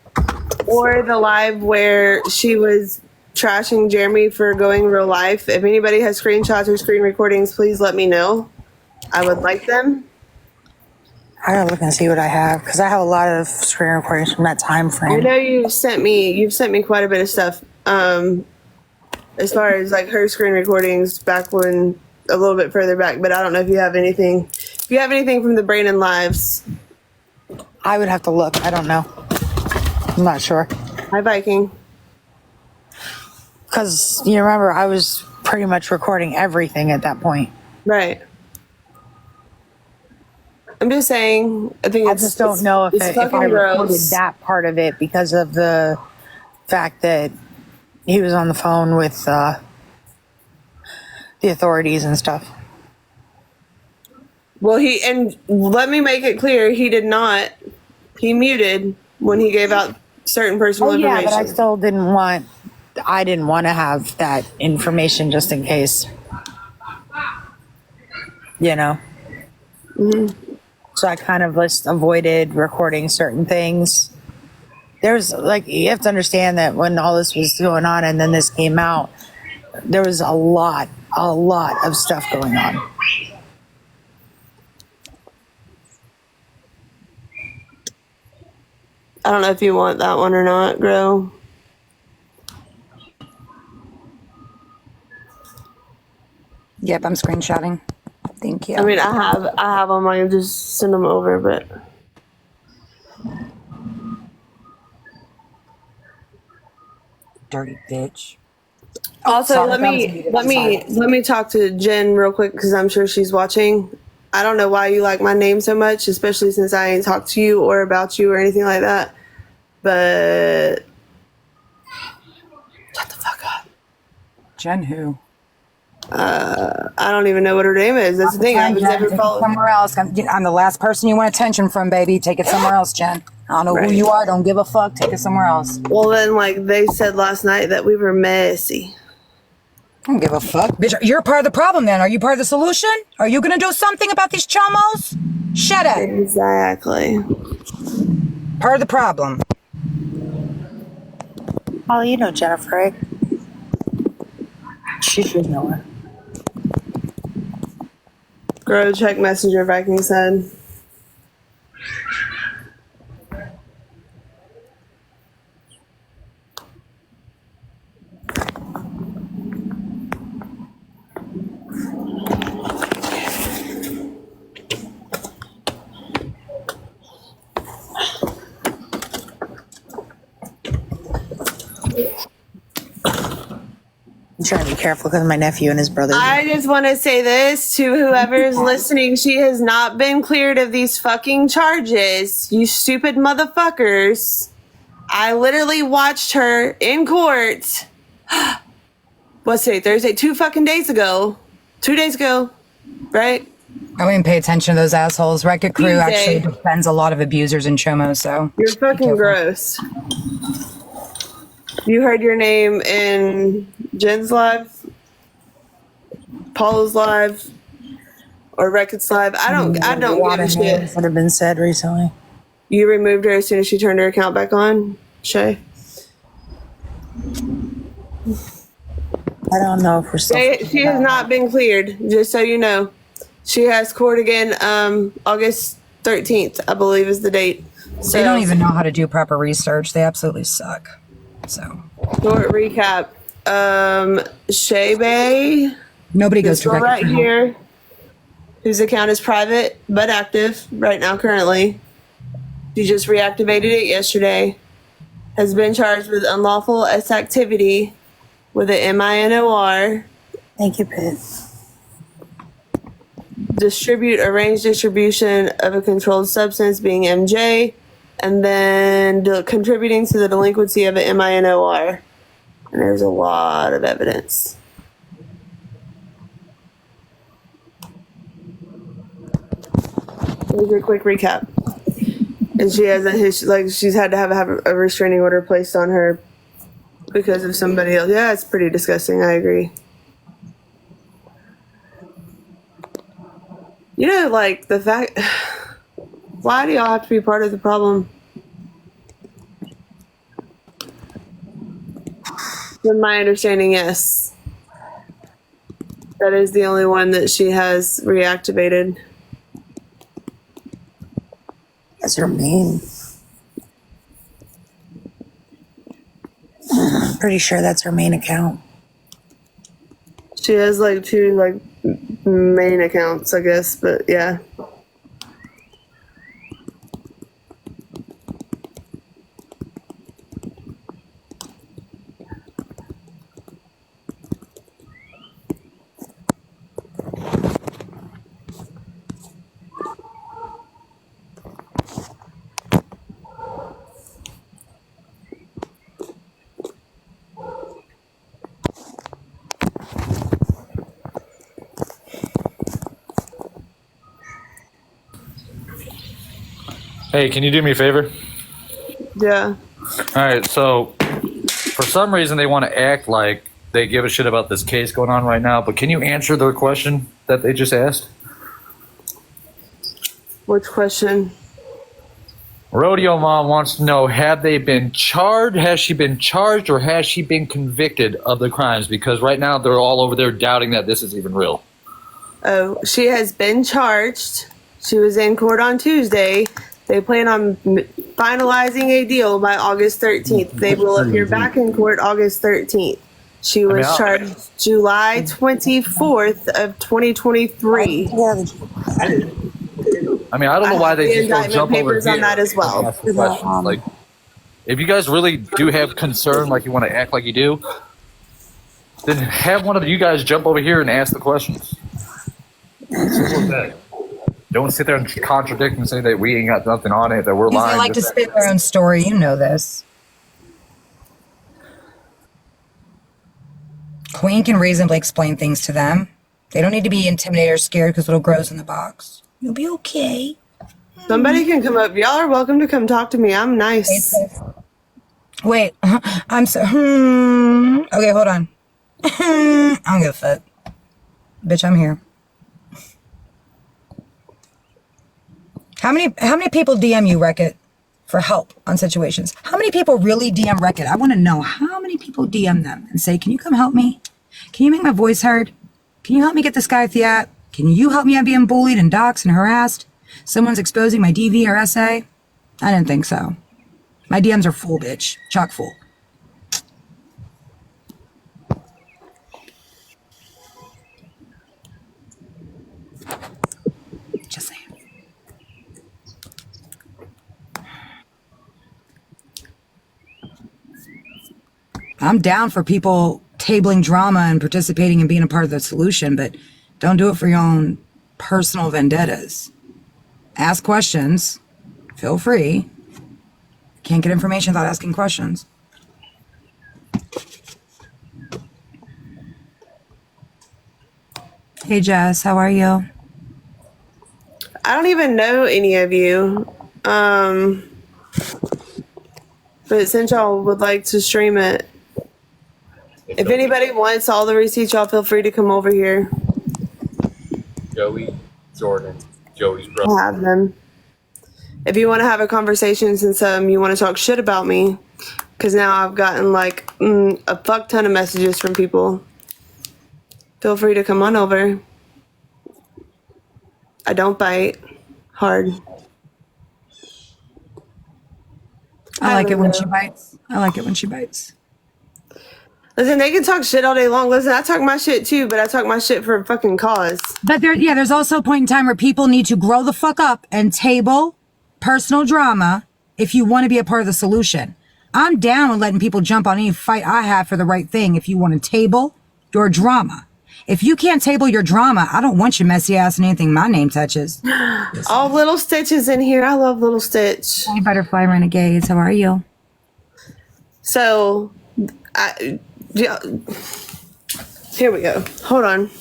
or the live where she was trashing Jeremy for going real life, if anybody has screenshots or screen recordings, please let me know. I would like them. I gotta look and see what I have, because I have a lot of screen recordings from that time frame. I know you've sent me quite a bit of stuff. As far as like her screen recordings back when, a little bit further back, but I don't know if you have anything. If you have anything from the Brandon lives, I would have to look. I don't know. I'm not sure. Hi, Viking. Because you remember, I was pretty much recording everything at that point. Right. I'm just saying. I just don't know if I recorded that part of it because of the fact that he was on the phone with the authorities and stuff. Well, and let me make it clear, he did not. He muted when he gave out certain personal information. Yeah, but I still didn't want to have that information just in case. You know? Mm-hmm. So I kind of just avoided recording certain things. There's you have to understand that when all this was going on and then this came out, there was a lot of stuff going on. I don't know if you want that one or not, Grow. Yep, I'm screenshotting. Thank you. I mean, I have them. I can just send them over, but dirty bitch. also Sorry, let that was me muted. let I'm me sorry. let me talk to Jen real quick because I'm sure she's watching. I don't know why you like my name so much, especially since I ain't talked to you or about you or anything like that. But shut the fuck up. Jen who? I don't even know what her name is. That's the thing. I was Jen, never take it followed. somewhere else. I'm the last person you want attention from, baby. Take it somewhere else, Jen. I don't know who Right. you are. Don't give a fuck. Take it somewhere else. Well, then, like they said last night that we were messy. I don't give a fuck. Bitch, you're part of the problem then. Are you part of the solution? Are you gonna do something about these chomos? Shut up. Exactly. Part of the problem. Oh, you know Jennifer, right? She should know her. Grow, check Messenger, Viking said. I'm trying to be careful because my nephew and his brother. I just want to say this to whoever is listening. She has not been cleared of these fucking charges. You stupid motherfuckers. I literally watched her in court. What's today? Thursday? 2 fucking days ago. 2 days ago. Right? I wouldn't pay attention to those assholes. Record Crew Tuesday. actually defends a lot of abusers and chomos, so. You're fucking gross. You heard your name in Jen's live, Paula's live, or Record's live. I don't give a shit. That have been said recently. You removed her as soon as she turned her account back on, Shay? I don't know if we're still. She has not been cleared, just so you know. She has court again August 13th, I believe is the date. So They don't even know how to do proper research. They absolutely suck. So. Short recap. Shay Bay. Nobody goes This to girl Record right Crew. here, whose account is private but active right now currently. She just reactivated it yesterday. Has been charged with unlawful activity with an MINOR. Thank you, Pitt. Arranged distribution of a controlled substance being MJ, and then contributing to the delinquency of an MINOR. And there's a lot of evidence. Here's a quick recap. And she has she's had to have a restraining order placed on her because of somebody else. Yeah, it's pretty disgusting. I agree. You know, like the fact, why do y'all have to be part of the problem? From my understanding, yes. That is the only one that she has reactivated. That's her main. I'm pretty sure that's her main account. She has like 2 like main accounts, I guess, but yeah. Hey, can you do me a favor? Yeah. All right, so for some reason they want to act like they give a shit about this case going on right now, but can you answer the question that they just asked? Which question? Rodeo Mom wants to know, have they been charged? Has she been charged or has she been convicted of the crimes? Because right now they're all over there doubting that this is even real. Oh, she has been charged. She was in court on Tuesday. They plan on finalizing a deal by August 13th. They will appear back in court August 13th. She was charged July 24th of 2023. I mean, I don't know why they just don't indictment jump over papers here on that as well. and ask the questions. Like, if you guys really do have concern, like you want to act like you do, then have one of you guys jump over here and ask the questions. Simple as that. Don't sit there and contradict and say that we ain't got nothing on it, that we're lying. They like to spin their own story. You know this. Queen can reasonably explain things to them. They don't need to be intimidated or scared because little grows in the box. You'll be okay. Somebody can come up. Y'all are welcome to come talk to me. I'm nice. Wait, I'm so. Okay, hold on. I don't give a fuck. Bitch, I'm here. How many people DM you, Wreck-It, for help on situations? How many people really DM Wreck-It? I want to know how many people DM them and say, can you come help me? Can you make my voice heard? Can you help me get this guy Fiat? Can you help me? I'm being bullied and doxxed and harassed. Someone's exposing my DV or SA. I didn't think so. My DMs are full, bitch. Chock full. Just saying. I'm down for people tabling drama and participating and being a part of the solution, but don't do it for your own personal vendettas. Ask questions. Feel free. Can't get information without asking questions. Hey, Jess, how are you? I don't even know any of you. But since y'all would like to stream it, if anybody wants all the receipts, y'all feel free to come over here. Joey Jordan, Joey's brother. I'll have them. If you want to have a conversation, since you want to talk shit about me, because now I've gotten like a fuck ton of messages from people. Feel free to come on over. I don't bite hard. I like it when she bites. I like it when she bites. Listen, they can talk shit all day long. Listen, I talk my shit too, but I talk my shit for a fucking cause. But there's also a point in time where people need to grow the fuck up and table personal drama if you want to be a part of the solution. I'm down with letting people jump on any fight I have for the right thing if you want to table your drama. If you can't table your drama, I don't want your messy ass in anything my name touches. All Little Stitches in here. I love Little Stitch. Hey, Butterfly Renegades, how are you? So, here we go. Hold on.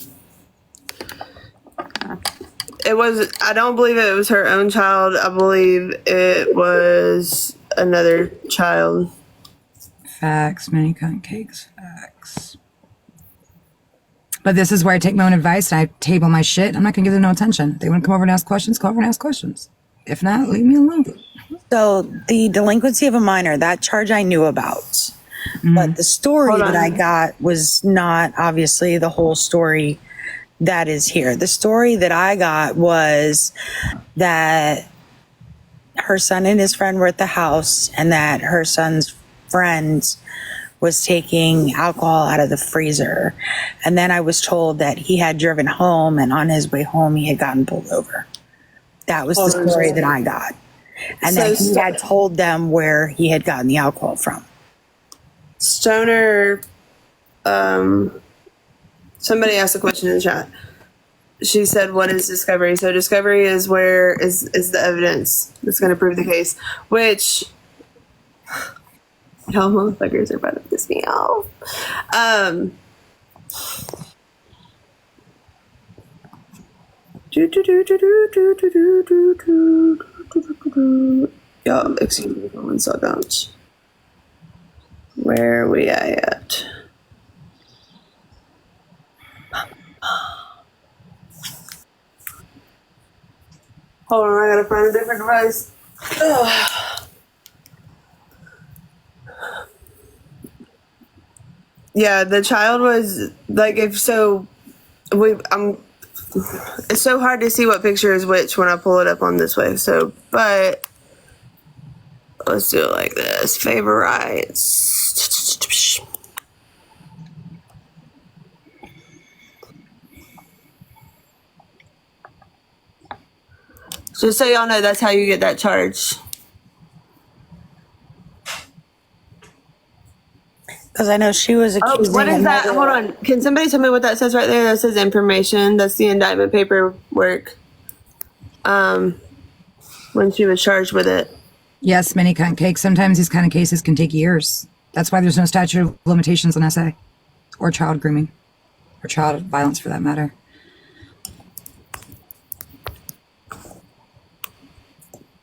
I don't believe it was her own child. I believe it was another child. Facts, many cupcakes, facts. But this is where I take my own advice and I table my shit. I'm not gonna give them no attention. If they want to come over and ask questions, come over and ask questions. If not, leave me alone. So the delinquency of a minor, that charge I knew about. But the story that I got was not obviously the whole story that is here. The story that I got was that her son and his friend were at the house and that her son's friend was taking alcohol out of the freezer. And then I was told that he had driven home and on his way home he had gotten pulled over. That was the story that I got. And then he had told them where he had gotten the alcohol from. Stoner, somebody asked a question in the chat. She said, what is discovery? So discovery is where is the evidence that's going to prove the case, which y'all motherfuckers are about to piss me off. Y'all, excuse me for 1 second. Where are we at? Hold on, I gotta find a different device. Ugh. Yeah, the child was like, it's so hard to see what picture is which when I pull it up on this way. So, but let's do it like this. Favorites. Just so y'all know, that's how you get that charge. Because I know she was accusing. What is that? Hold on. Can somebody tell me what that says right there? That says information. That's the indictment paperwork. When she was charged with it. Yes, many kind of cakes. Sometimes these kind of cases can take years. That's why there's no statute of limitations on SA or child grooming or child violence for that matter.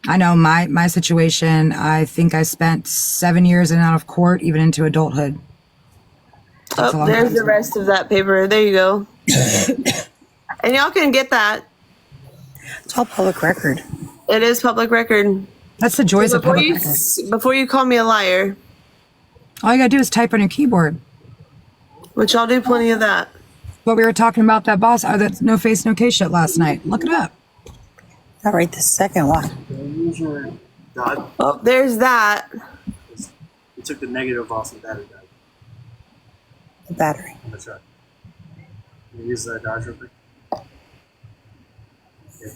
I know my situation, I think I spent 7 years in and out of court, even into adulthood. Oh, there's the rest of that paper. There you go. And y'all can get that. It's all public record. It is public record. That's the joys of public record. Before you call me a liar. All you gotta do is type on your keyboard. Which I'll do plenty of that. But we were talking about that boss, that no face, no case shit last night. Look it up. Not right this second one. Oh, there's that. You took the negative off the battery guide. The battery. That's right. You use the Dodge real quick. Yeah.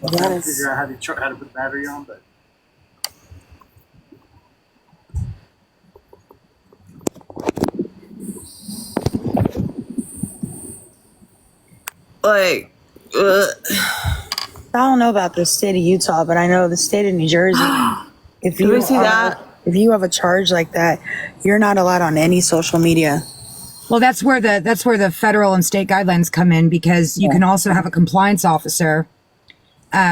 I'm trying to figure out how to put the battery on, but. Like, I don't know about the state of Utah, but I know the state of New Jersey. If you if you have a charge like that, you're not allowed on any social media. Well, that's where the federal and state guidelines come in, because you can also have a compliance officer,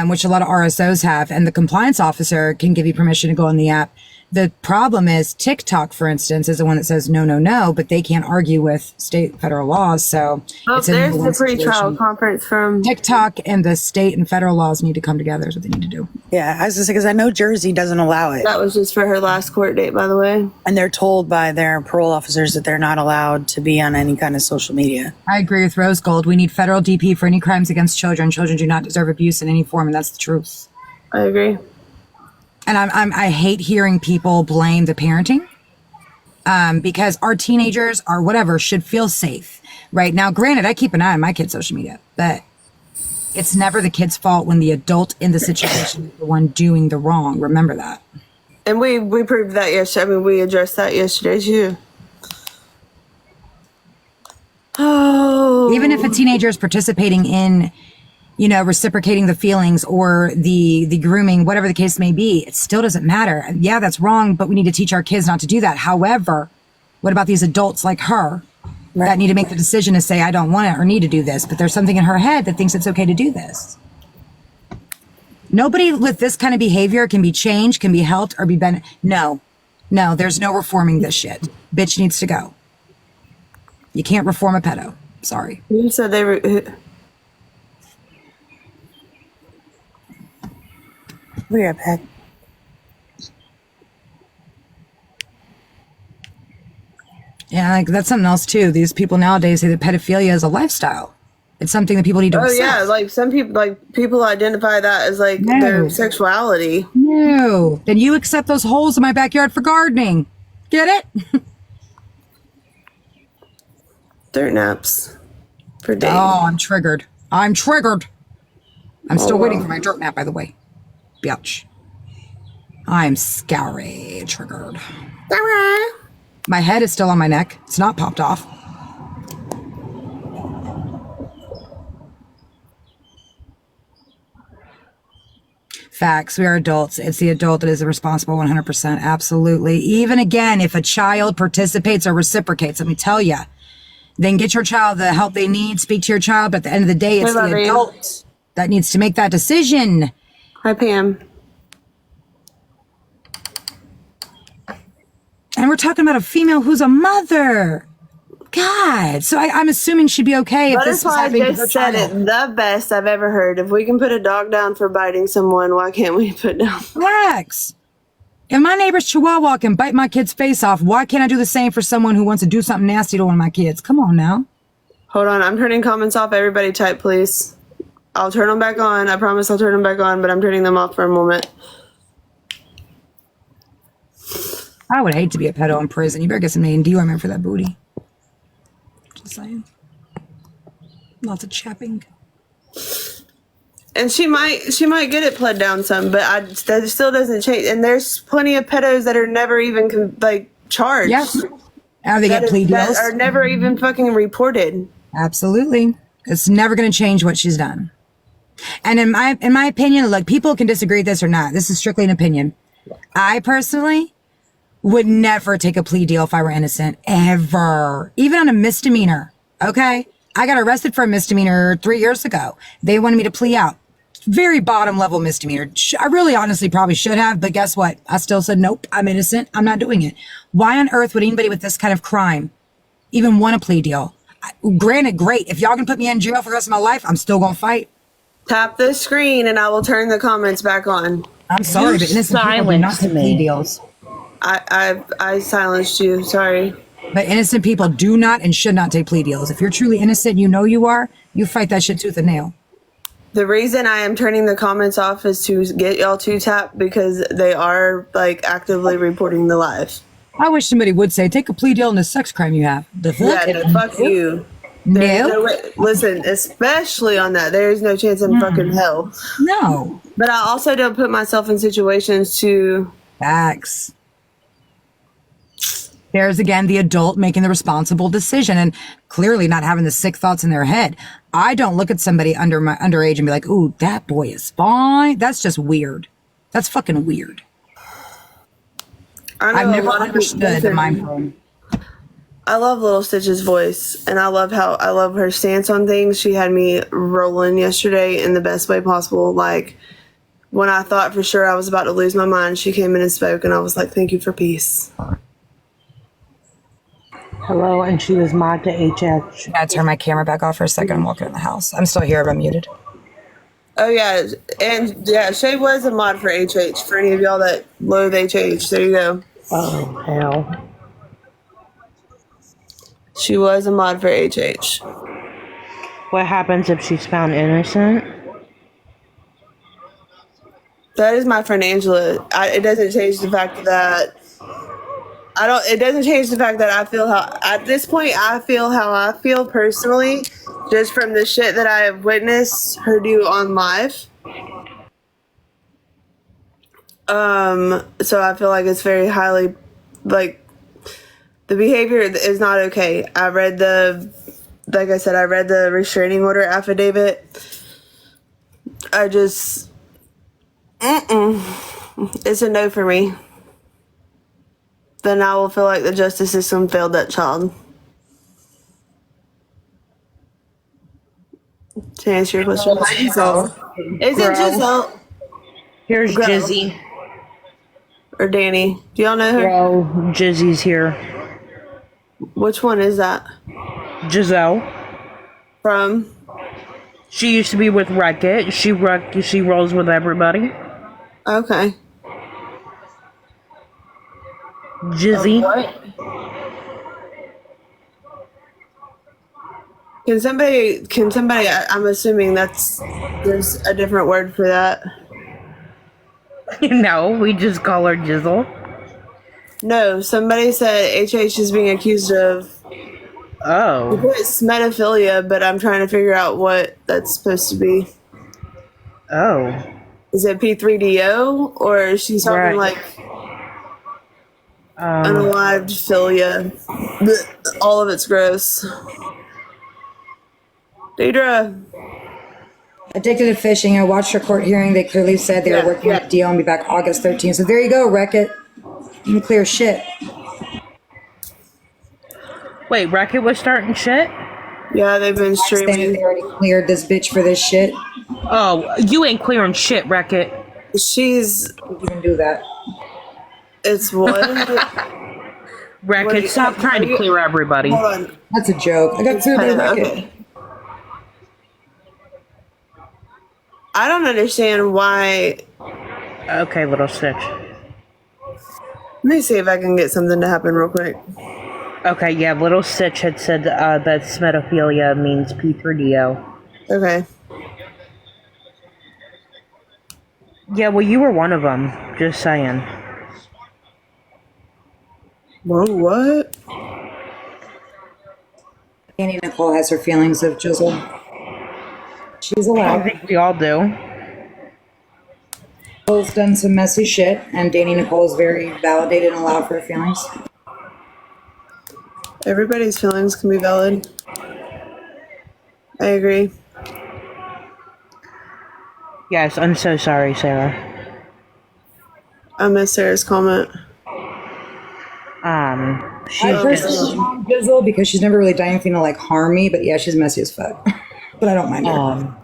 which a lot of RSOs have, and the compliance officer can give you permission to go on the app. The problem is TikTok, for instance, is the one that says no, no, no, but they can't argue with state federal laws. So it's there's the pre-trial conference from TikTok, and the state and federal laws need to come together is what they need to do. Yeah, I was just because I know Jersey doesn't allow it. That was just for her last court date, by the way. And they're told by their parole officers that they're not allowed to be on any kind of social media. I agree with Rose Gold. We need federal DP for any crimes against children. Children do not deserve abuse in any form, and that's the truth. I agree. And I hate hearing people blame the parenting, because our teenagers or whatever should feel safe. Right now, granted, I keep an eye on my kids' social media, but it's never the kid's fault when the adult in the situation is the one doing the wrong. Remember that. And we proved that yesterday. I mean, we addressed that yesterday too. Oh. Even if a teenager is participating in, reciprocating the feelings or the grooming, whatever the case may be, it still doesn't matter. Yeah, that's wrong, but we need to teach our kids not to do that. However, what about these adults like her that need to make the decision to say, I don't want it or need to do this, but there's something in her head that thinks it's okay to do this. Nobody with this kind of behavior can be changed, can be helped, or be No, there's no reforming this shit. Bitch needs to go. You can't reform a pedo. Sorry. You said they were... We are back. Yeah, like that's something else too. These people nowadays say that pedophilia is a lifestyle. It's something that people need to accept. Yeah, like some people identify that as like their sexuality. No. Then you accept those holes in my backyard for gardening. Get it? Dirt naps for days. Oh, I'm triggered. I'm still waiting for my dirt nap, by the way. Bitch. I'm scary triggered. My head is still on my neck. It's not popped off. Facts. We are adults. It's the adult that is responsible 100%. Absolutely. Even again, if a child participates or reciprocates, let me tell you, then get your child the help they need. Speak to your child. But at the end of the day, it's the adult that needs to make that decision. Hi, Pam. And we're talking about a female who's a mother. God. So I'm assuming she'd be okay if this was happening to her just said child. it the best I've ever heard. If we can put a dog down for biting someone, why can't we put down? Relax. If my neighbor's chihuahua can bite my kid's face off, why can't I do the same for someone who wants to do something nasty to one of my kids? Come on now. Hold on. I'm turning comments off. Everybody type, please. I'll turn them back on. I promise I'll turn them back on, but I'm turning them off for a moment. I would hate to be a pedo in prison. You better get some endearment for that booty. Just saying. Lots of chapping. And she might get it pled down some, but that still doesn't change. And there's plenty of pedos that are never even charged. Yep. How they get plea deals? That are never even fucking reported. Absolutely. It's never going to change what she's done. And in my opinion, look, people can disagree with this or not. This is strictly an opinion. I personally would never take a plea deal if I were innocent, ever. Even on a misdemeanor. Okay? I got arrested for a misdemeanor 3 years ago. They wanted me to plea out. Very bottom level misdemeanor. I really honestly probably should have, but guess what? I still said, nope, I'm innocent. I'm not doing it. Why on earth would anybody with this kind of crime even want a plea deal? Granted, great. If y'all can put me in jail for the rest of my life, I'm still going to fight. Tap the screen and I will turn the comments back on. I'm sorry, but innocent people do not take plea deals. I silenced you. Sorry. But innocent people do not and should not take plea deals. If you're truly innocent, you know you are, you fight that shit tooth and nail. The reason I am turning the comments off is to get y'all to tap because they are actively reporting the live. I wish somebody would say, take a plea deal in a sex crime you have. The fuck? Yeah, no, fuck you. No. Listen, especially on that, there is no chance in fucking hell. No. But I also don't put myself in situations to... Facts. There's again the adult making the responsible decision and clearly not having the sick thoughts in their head. I don't look at somebody underage and be like, ooh, that boy is fine. That's just weird. That's fucking weird. I've never understood the mind frame. I love Little Stitch's voice, and I love her stance on things. She had me rolling yesterday in the best way possible. Like, when I thought for sure I was about to lose my mind, she came in and spoke, and I was like, thank you for peace. Hello, and she was mod to HH. I turn my camera back off for a second. I'm walking in the house. I'm still here, but I'm muted. Oh, yeah. And, yeah, Shay was a mod for HH. For any of y'all that loathe HH, there you go. Oh, hell. She was a mod for HH. What happens if she's found innocent? That is my friend Angela. It doesn't change the fact that... It doesn't change the fact that I feel how... At this point, I feel how I feel personally, just from the shit that I have witnessed her do on live. So I feel like it's very highly... Like, the behavior is not okay. I read the... Like I said, I read the restraining order affidavit. I just... It's a no for me. Then I will feel like the justice system failed that child. To answer your question, isn't Giselle? Here's Jizzy. Or Danny. Do y'all know her? Bro, Jizzy's here. Which one is that? Giselle. From? She used to be with Wreck-It. She rolls with everybody. Okay. Jizzy. Can somebody, I'm assuming there's a different word for that. No, we just call her Jizzle. No, somebody said HH is being accused of... Oh. It's metaphilia, but I'm trying to figure out what that's supposed to be. Oh. Is it P3DO, or is she talking like unalived philia? All of it's gross. Deidre. Addicted to fishing. I watched her court hearing. They clearly said they were working with the deal and be back August 13th. So there you go, Wreck-It. You can clear shit. Wait, Wreck-It was starting shit? Yeah, they've been streaming. They already cleared this bitch for this shit. Oh, you ain't clearing shit, Wreck-It. She's... You can do that. It's what? Wreck-It, stop trying to clear everybody. Hold on. That's a joke. I got cleared by Wreck-It. Okay. I don't understand why... Okay, Little Stitch. Let me see if I can get something to happen real quick. Okay, yeah, Little Stitch had said that smetophilia means P3DO. Okay. Yeah, well, you were one of them. Just saying. Bro, what? Annie Nicole has her feelings of Jizzle. She's I allowed. think we all do. Nicole's done some messy shit, and Danny Nicole is very validated and allowed for her feelings. Everybody's feelings can be valid. I agree. Yes, I'm so sorry, Sarah. I missed Sarah's comment. She I personally don't Jizzle because she's never really done anything to like harm me, but yeah, she's messy as fuck. But I don't mind her.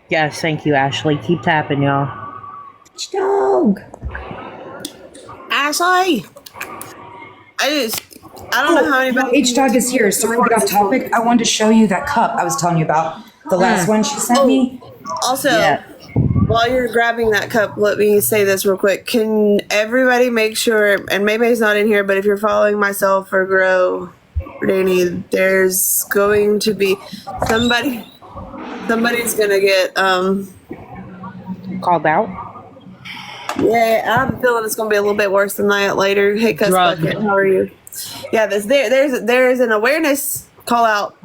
Yes, thank you, Ashley. Keep tapping, y'all. Dog. Ashley! I don't know how anybody. H-Dog is here. Sorry to get off topic. I wanted to show you that cup I was telling you about. The last one she sent me. Also, Yeah. while you're grabbing that cup, let me say this real quick. Can everybody make sure, and Maymay's not in here, but if you're following myself or Grow or Danny, there's going to be somebody's gonna get Called out? yeah, I have a feeling it's gonna be a little bit worse than that later. Hey, Cuss Drug. Bucket, how are you? Yeah, there's an awareness call out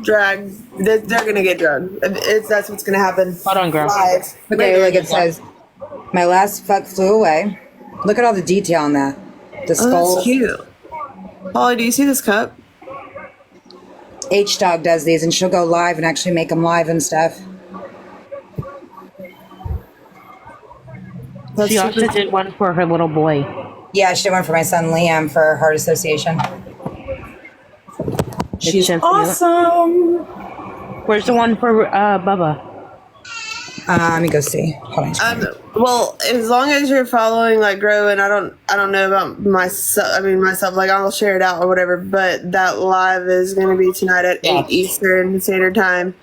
drag. They're gonna get drugged. That's what's gonna happen. Hold on, girl. Live. Okay, like it says, my last fuck flew away. Look at all the detail on that. The Oh, skull. that's cute. Holly, do you see this cup? H-Dog does these, and she'll go live and actually make them live and stuff. That's She also super- did one for her little boy. Yeah, she did one for my son Liam for Heart Association. She's so cute. awesome. Where's the one for Bubba? Let me go see. Hold on. Well, as long as you're following like Grow, and I don't know about myself. I mean myself, like I'll share it out or whatever. But that live is going to be tonight at 8 Eastern Standard Time.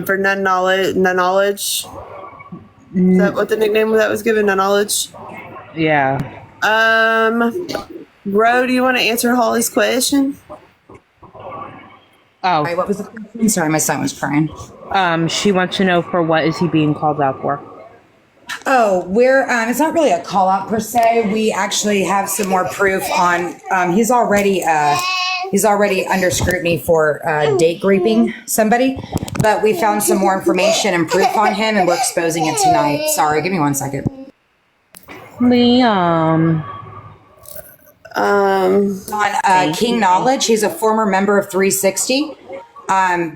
For none knowledge. Is that what the nickname that was given? None knowledge. Yeah. Grow, do you want to answer Holly's question? Oh. Wait, what was the question? Sorry, my son was crying. She wants to know for what is he being called out for? Oh, we're it's not really a call out per se. We actually have some more proof on he's already under scrutiny for date raping somebody, but we found some more information and proof on him and we're exposing it tonight. Sorry, give me 1 second. Liam. On King Knowledge, he's a former member of 360.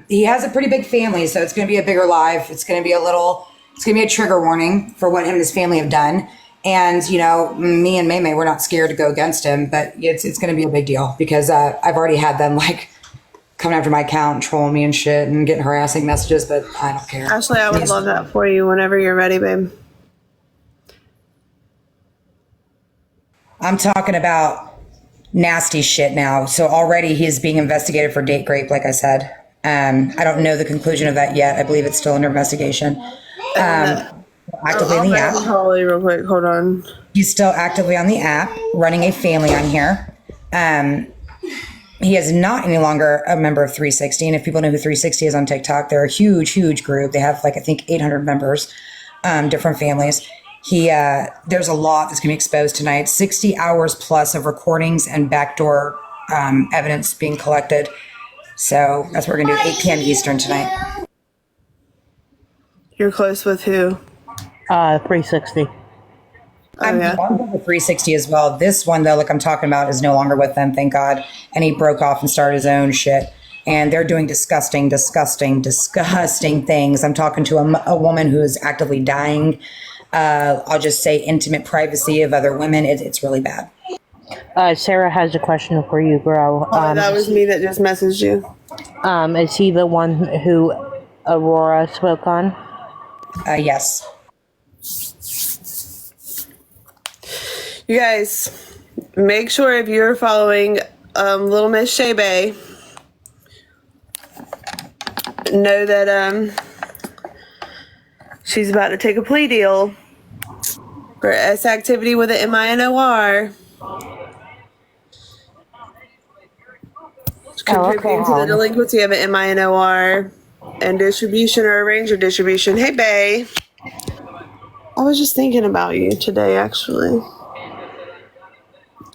He has a pretty big family, so it's going to be a bigger live. It's going to be a trigger warning for what him and his family have done. And, you know, me and Maymay, we're not scared to go against him, but it's going to be a big deal because I've already had them like coming after my account and trolling me and shit and getting harassing messages, but I don't care. Ashley, I would love that for you whenever you're ready, babe. I'm talking about nasty shit now. So already he's being investigated for date rape, like I said. I don't know the conclusion of that yet. I believe it's still under investigation. Actively on the app. Holly, real quick. Hold on. He's still actively on the app, running a family on here. He is not any longer a member of 360. And if people know who 360 is on TikTok, they're a huge, huge group. They have like, I think 800 members, different families. There's a lot that's going to be exposed tonight. 60 hours plus of recordings and backdoor evidence being collected. So that's what we're going to do, 8 p.m. Eastern tonight. You're close with who? 360. I'm yeah. with the 360 as well. This one, though, like I'm talking about, is no longer with them, thank God. And he broke off and started his own shit. And they're doing disgusting, disgusting, disgusting things. I'm talking to a woman who is actively dying. I'll just say intimate privacy of other women. It's really bad. Sarah has a question for you, girl. That was me that just messaged you. Is he the one who Aurora spoke on? Yes. You guys, make sure if you're following Little Miss Shea Bay, know that she's about to take a plea deal for S activity with an MINOR. Contributing to the delinquency of an MINOR and distribution or arranger distribution. Hey, Bay. I was just thinking about you today, actually.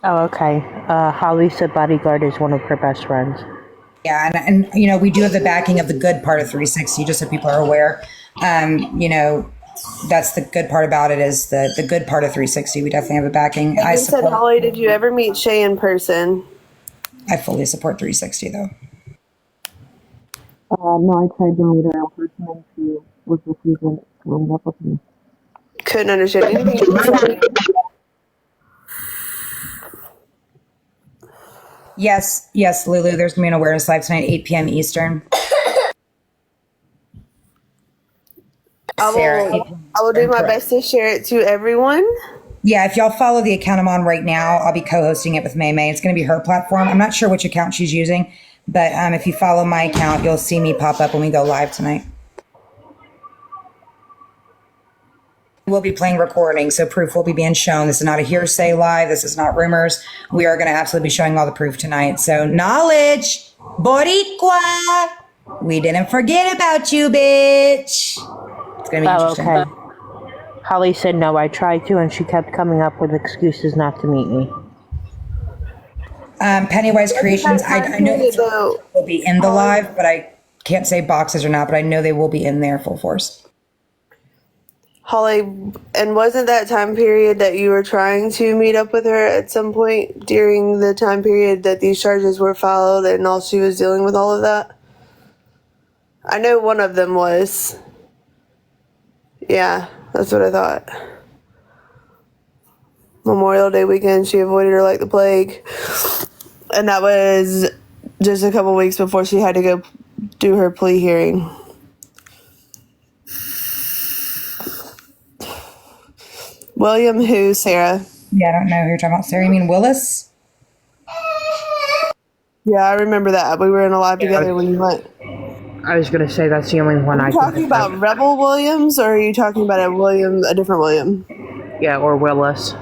Oh, okay. Holly said Bodyguard is one of her best friends. Yeah, and you know, we do have the backing of the good part of 360, just so people are aware. You know, that's the good part about it is the good part of 360. We definitely have a backing. I said, Holly, did you ever meet Shay in person? I fully support 360 though. No, I tried to meet her in person and she was refusing to meet up with me. Couldn't understand anything you said. Yes, Lulu. There's gonna be an awareness live tonight, 8 p.m. Eastern. I will do my best to share it to everyone. Yeah, if y'all follow the account I'm on right now, I'll be co-hosting it with May May. It's going to be her platform. I'm not sure which account she's using, but if you follow my account, you'll see me pop up when we go live tonight. We'll be playing recordings, so proof will be being shown. This is not a hearsay live. This is not rumors. We are going to absolutely be showing all the proof tonight. So knowledge, Boricua. We didn't forget about you, bitch. It's going to be interesting. Okay. Holly said no, I tried to, and she kept coming up with excuses not to meet me. Pennywise Creations, I know that will be in the live, but I can't say boxes or not, but I know they will be in there full force. Holly, and wasn't that time period that you were trying to meet up with her at some point during the time period that these charges were filed and all she was dealing with all of that? I know one of them was. Yeah, that's what I thought. Memorial Day weekend, she avoided her like the plague. And that was just a couple weeks before she had to go do her plea hearing. William who, Sarah? Yeah, I don't know who you're talking about. Sarah, you mean Willis? Yeah, I remember that. We were in a live together when you went. I was going to say that's the only one I Are you talking about Rebel Williams, or are you talking about a different William? Yeah, or Willis.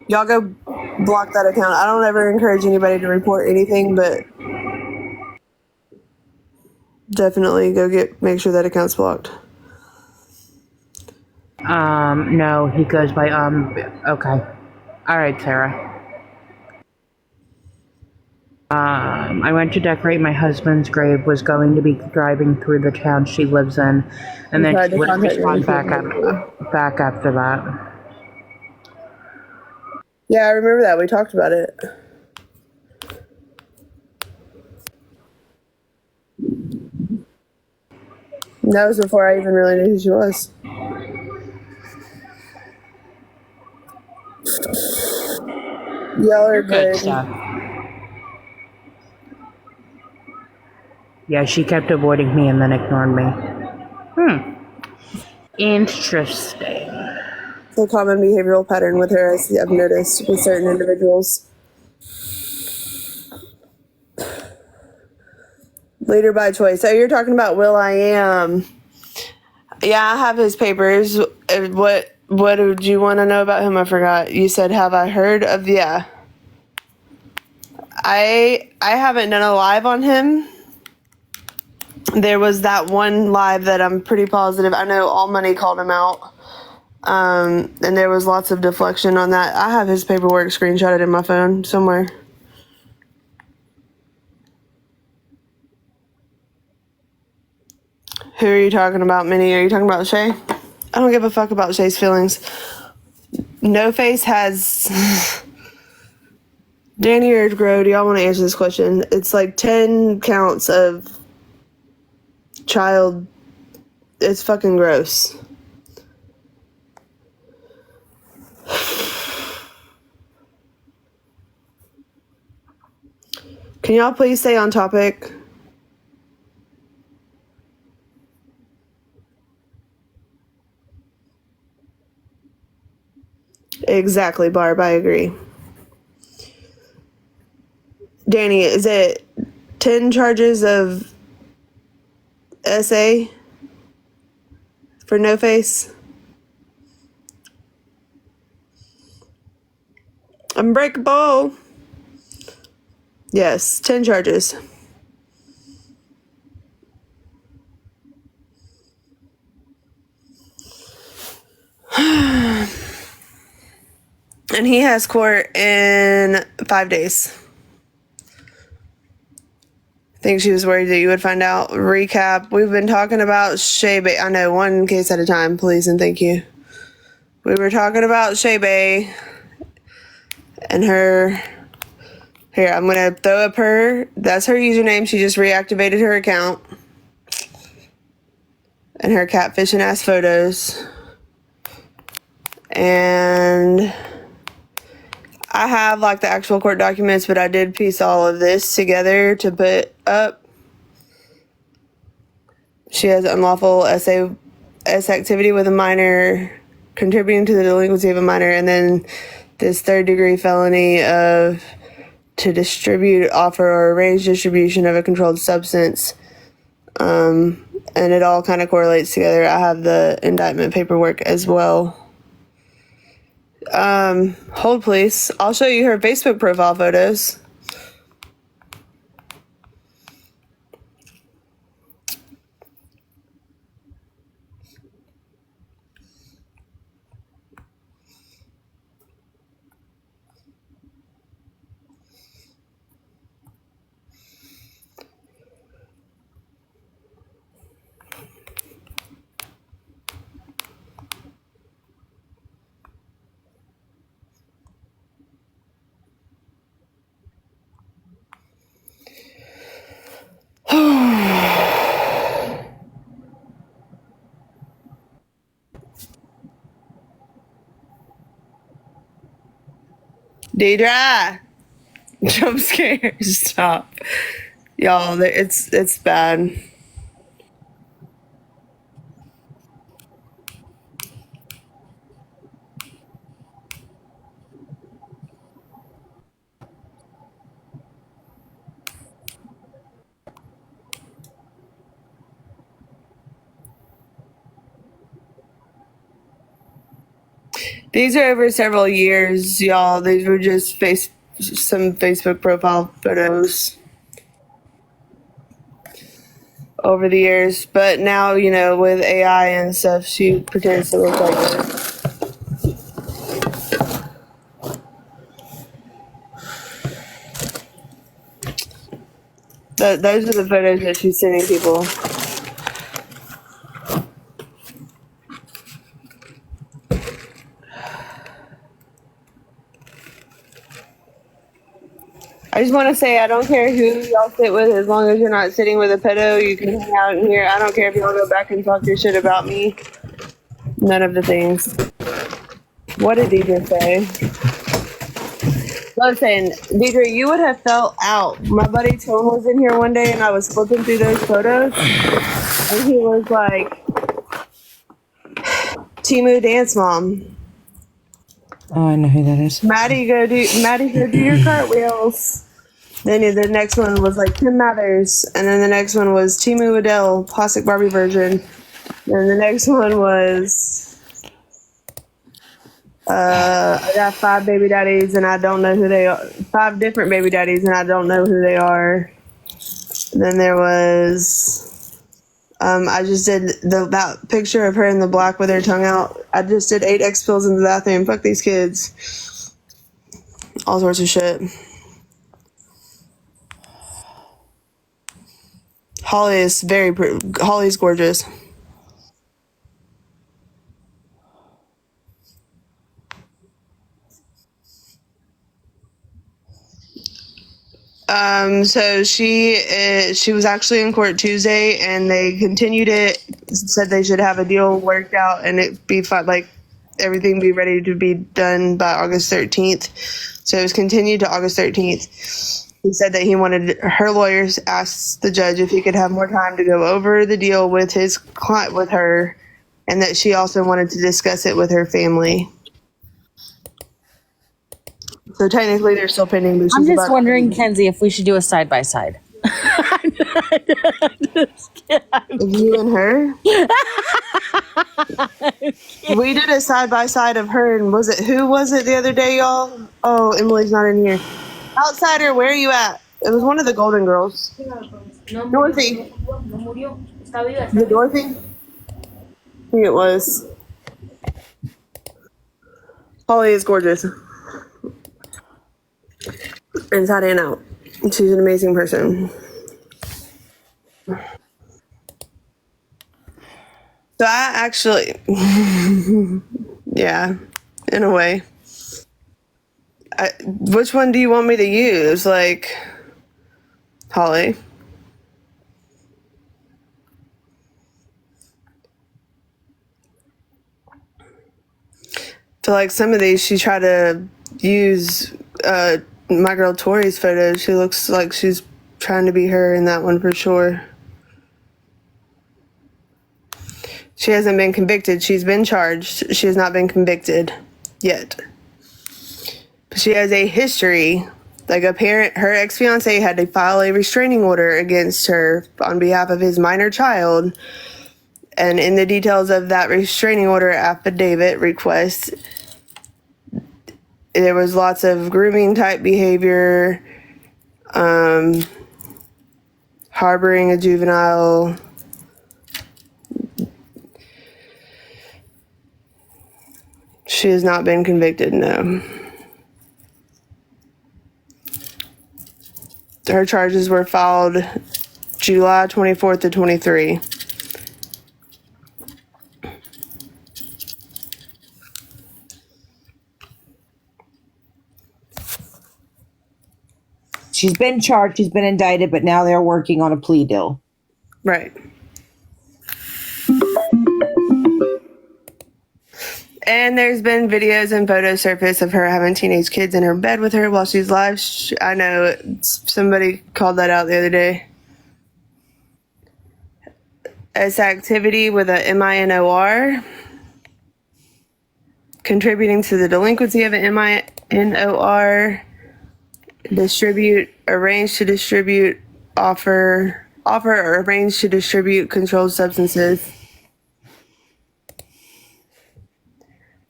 Y'all go block that account. I don't ever encourage anybody to report anything, but definitely go make sure that account's blocked. No, he goes by, okay. All right, Sarah. I went to decorate my husband's grave, was going to be driving through the town she lives in, and then she wouldn't respond back after that. Yeah, I remember that. We talked about it. That was before I even really knew who she was. Y'all are good. Yeah, she kept avoiding me and then ignored me. Interesting. It's a common behavioral pattern with her, as I've noticed with certain individuals. Leader by choice. So you're talking about Will I Am. Yeah, I have his papers. What did you want to know about him? I forgot. You said, have I heard of? Yeah. I haven't done a live on him. There was that one live that I'm pretty positive. I know All Money called him out. And there was lots of deflection on that. I have his paperwork screenshotted in my phone somewhere. Who are you talking about, Minnie? Are you talking about Shay? I don't give a fuck about Shay's feelings. No Face has... Danny or Grow, do y'all want to answer this question? It's like 10 counts of child... It's fucking gross. Can y'all please stay on topic? Exactly, Barb. I agree. Danny, is it 10 charges of SA for No Face? Unbreakable. Yes, 10 charges. And he has court in 5 days. I think she was worried that you would find out. Recap. We've been talking about Shay Bay. I know, one case at a time, please and thank you. We were talking about Shay Bay and her. Here, I'm going to throw up her. That's her username. She just reactivated her account. And her catfishing ass photos. And I have like the actual court documents, but I did piece all of this together to put up. She has unlawful S activity with a minor, contributing to the delinquency of a minor, and then this 3rd-degree felony of to distribute, offer, or arrange distribution of a controlled substance. And it all kind of correlates together. I have the indictment paperwork as well. Hold please. I'll show you her Facebook profile photos. Deidre! Jump scares. Stop. Y'all, it's bad. These are over several years, y'all. These were just some Facebook profile photos over the years. But now, you know, with AI and stuff, she pretends to look like this. Those are the photos that she's sending people. I just want to say I don't care who y'all sit with, as long as you're not sitting with a pedo. You can hang out in here. I don't care if y'all go back and talk your shit about me. None of the things. What did Deidre say? Listen, Deidre, you would have felt out. My buddy Tone was in here one day and I was flipping through those photos and he was like, Temu Dance Mom. Oh, I know who that is. Maddie, go do your cartwheels. Then the next one was like Tim Mathers, and then the next one was Timu Adele, Plastic Barbie version. Then the next one was I got 5 baby daddies and I don't know who they are. 5 different baby daddies and I don't know who they are. Then there was I just did that picture of her in the black with her tongue out. I just did 8 X pills in the bathroom. Fuck these kids. All sorts of shit. Holly is very pretty. Holly's gorgeous. So she was actually in court Tuesday, and they continued it. Said they should have a deal worked out, and it be fine, like everything be ready to be done by August 13th. So it was continued to August 13th. He said that he wanted her lawyers asked the judge if he could have more time to go over the deal with his client, with her, and that she also wanted to discuss it with her family. So technically, they're still pending. I'm just wondering, Kenzie, if we should do a side by side. You and her? We did a side by side of her, and who was it the other day, y'all? Oh, Emily's not in here. Outsider, where are you at? It was one of the Golden Girls. Dorothy. The Dorothy? I think it was. Holly is gorgeous. inside and out. She's an amazing person. So I actually, yeah, in a way. Which one do you want me to use? Like, Holly? So like some of these, she tried to use my girl Tori's photo. She looks like she's trying to be her in that one for sure. She hasn't been convicted. She's been charged. She has not been convicted yet. But she has a history. Like her ex-fiance had to file a restraining order against her on behalf of his minor child. And in the details of that restraining order affidavit request, there was lots of grooming type behavior, harboring a juvenile. She has not been convicted, no. Her charges were filed July 24th to 23. She's been charged, she's been indicted, but now they're working on a plea deal. Right. And there's been videos and photos surfaced of her having teenage kids in her bed with her while she's live. I know somebody called that out the other day. As activity with a MINOR, contributing to the delinquency of an MINOR, distribute, arrange to distribute, offer or arrange to distribute controlled substances.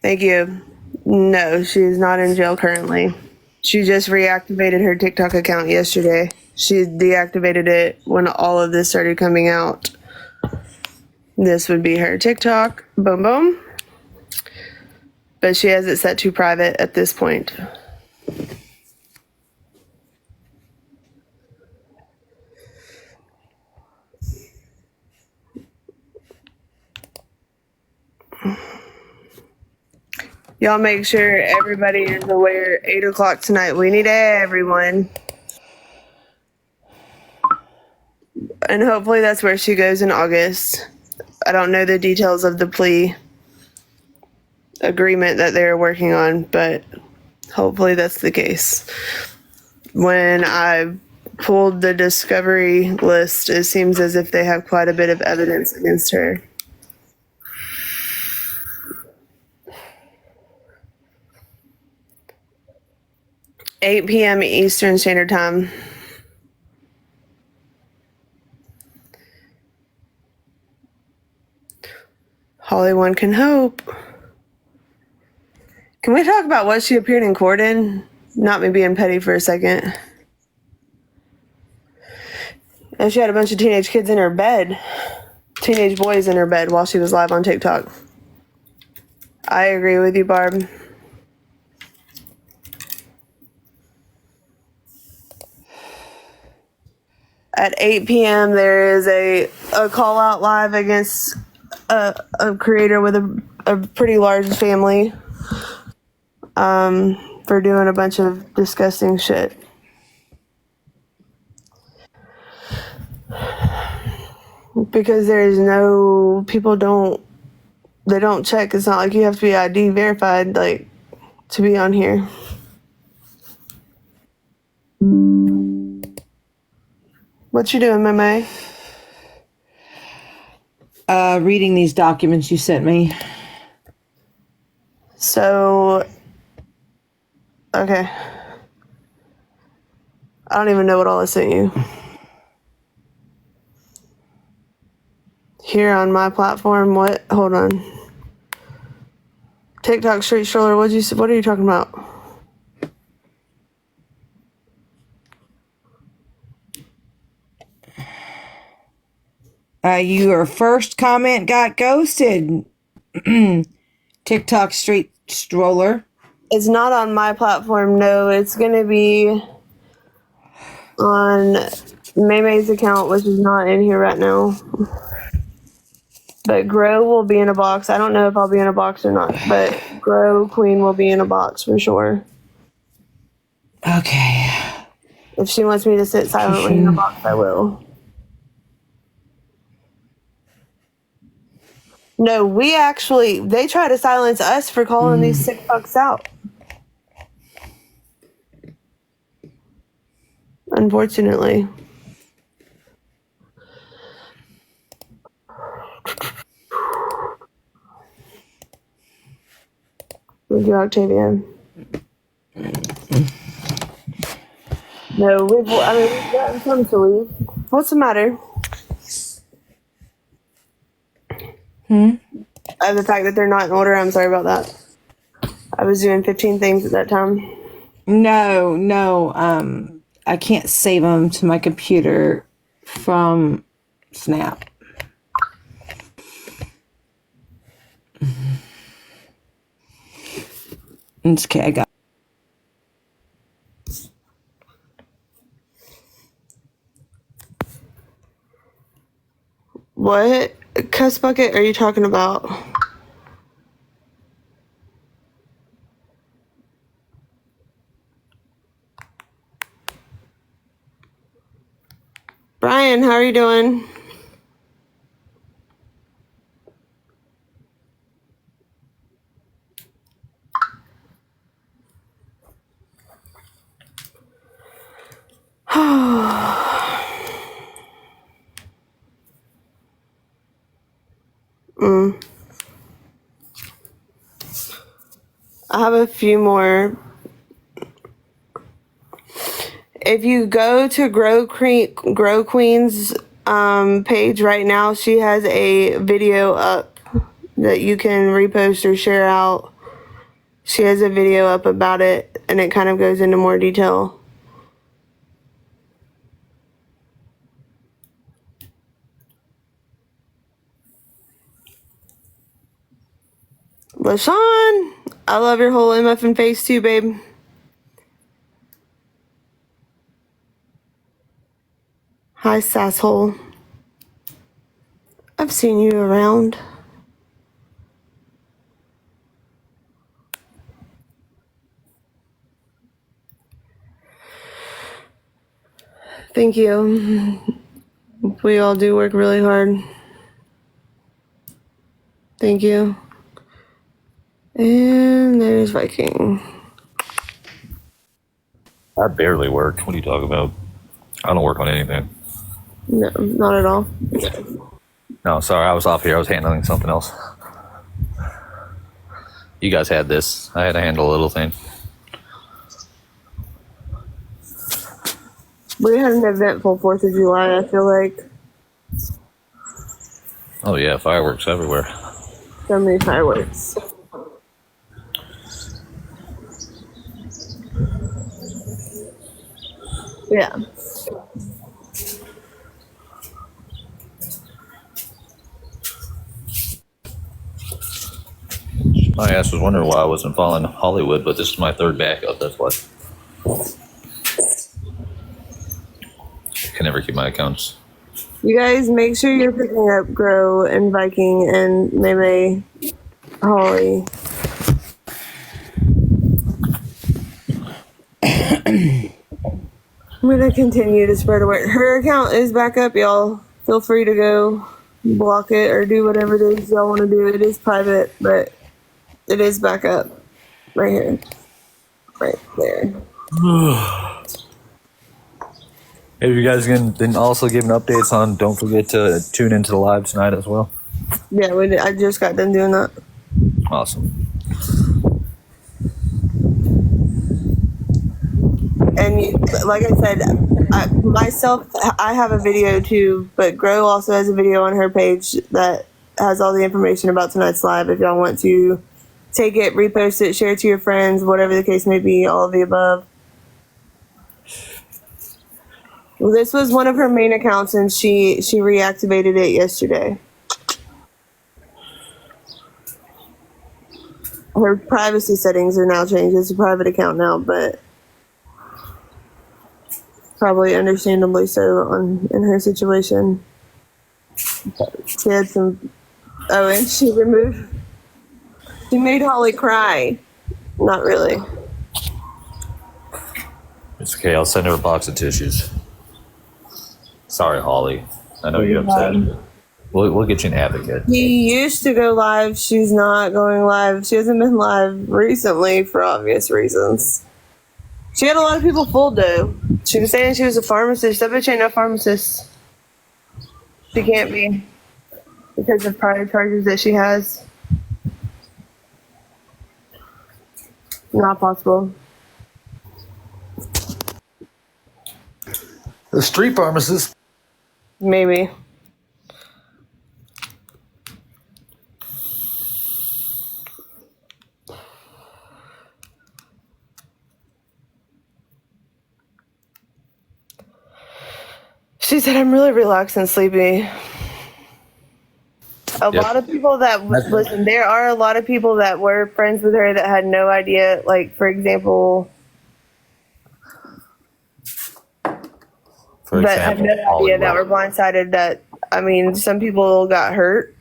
Thank you. No, she is not in jail currently. She just reactivated her TikTok account yesterday. She deactivated it when all of this started coming out. This would be her TikTok. Boom, boom. But she has it set to private at this point. Y'all make sure everybody is aware. 8 o'clock tonight. We need everyone. And hopefully that's where she goes in August. I don't know the details of the plea agreement that they're working on, but hopefully that's the case. When I pulled the discovery list, it seems as if they have quite a bit of evidence against her. $8 p.m. Eastern Standard Time. Holly one can hope. Can we talk about what she appeared in court in? Not me being petty for a second. And she had a bunch of teenage kids in her bed. Teenage boys in her bed while she was live on TikTok. I agree with you, Barb. At 8 p.m., there is a call out live against a creator with a pretty large family for doing a bunch of disgusting shit. Because there's no, people don't check. It's not like you have to be ID verified, like, to be on here. What you doing, Mama? Reading these documents you sent me. So, okay. I don't even know what all I sent you. Here on my platform, what? Hold on. TikTok Street Stroller, what are you talking about? Your first comment got ghosted. TikTok Street Stroller. It's not on my platform, no. It's going to be on Maymay's account, which is not in here right now. But Grow will be in a box. I don't know if I'll be in a box or not, but Grow Queen will be in a box for sure. Okay. If she wants me to sit silently in a box, I will. No, they try to silence us for calling these sick fucks out. Unfortunately. Thank you, Octavia. No, we've gotten some to leave. What's the matter? The fact that they're not in order, I'm sorry about that. I was doing 15 things at that time. No. I can't save them to my computer from Snap. It's okay, I got What cuss bucket are you talking about? Brian, how are you doing? I have a few more. If you go to Grow Queen's page right now, she has a video up that you can repost or share out. She has a video up about it, and it kind of goes into more detail. LaShawn, I love your whole MFing face too, babe. Hi, sasshole. I've seen you around. Thank you. We all do work really hard. Thank you. And there's Viking. I barely work. What are you talking about? I don't work on anything. No, not at all. No, sorry, I was off here. I was handling something else. You guys had this. I had to handle a little thing. We had an eventful 4th of July, I feel like. Oh yeah, fireworks everywhere. So many fireworks. Yeah. My ass was wondering why I wasn't following Hollywood, but this is my third backup, that's why. I can never keep my accounts. You guys make sure you're picking up Grow and Viking and Maymay Holly. I'm gonna continue to spread away. Her account is back up, y'all. Feel free to go block it or do whatever it is y'all want to do. It is private, but it is back up. Right here. Right there. If you guys can also give updates on, don't forget to tune into the live tonight as well. Yeah, I just got done doing that. Awesome. And like I said, I have a video too, but Grow also has a video on her page that has all the information about tonight's live. If y'all want to take it, repost it, share it to your friends, whatever the case may be, all of the above. Well, this was one of her main accounts, and she reactivated it yesterday. Her privacy settings are now changed. It's a private account now, but Probably understandably so in her situation. She had some. Oh, and she made Holly cry. Not really. It's okay. I'll send her a box of tissues. Sorry, Holly. I know you're upset. We'll get you an advocate. She used to go live. She's not going live. She hasn't been live recently for obvious reasons. She had a lot of people fooled though. She was saying she was a pharmacist. That bitch ain't no pharmacist. She can't be because of prior charges that she has. Not possible. The street pharmacist. Maybe. She said, I'm really relaxed and sleepy. A lot of people that, listen, there are a lot of people that were friends with her that had no idea. Like, for example, that had no idea, that were blindsided. That, I mean, some people got hurt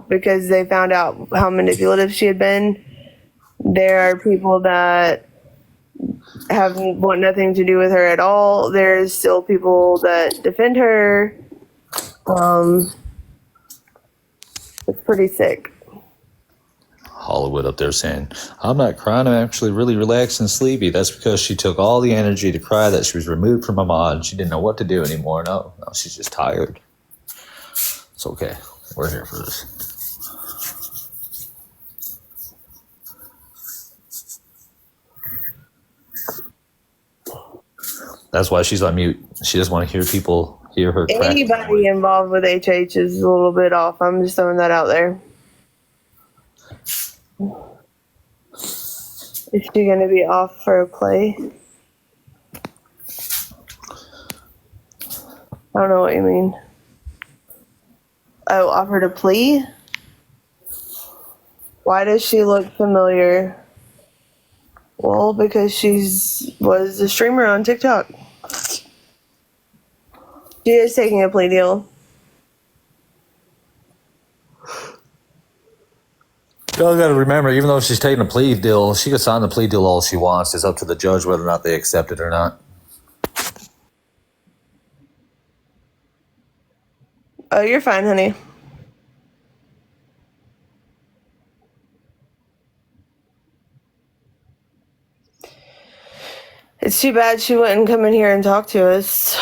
because they found out how manipulative she had been. There are people that want nothing to do with her at all. There's still people that defend her. It's pretty sick. Hollywood up there saying, I'm not crying, I'm actually really relaxed and sleepy. That's because she took all the energy to cry that she was removed from Ahmad and she didn't know what to do anymore. No, she's just tired. It's okay. We're here for this. That's why she's on mute. She doesn't want to hear people hear her crack. Anybody involved with HH is a little bit off. I'm just throwing that out there. Is she going to be off for a play? I don't know what you mean. Oh, offered a plea? Why does she look familiar? Well, because was a streamer on TikTok. She is taking a plea deal. Y'all got to remember, even though she's taking a plea deal, she can sign the plea deal all she wants. It's up to the judge whether or not they accept it or not. Oh, you're fine, honey. It's too bad she wouldn't come in here and talk to us.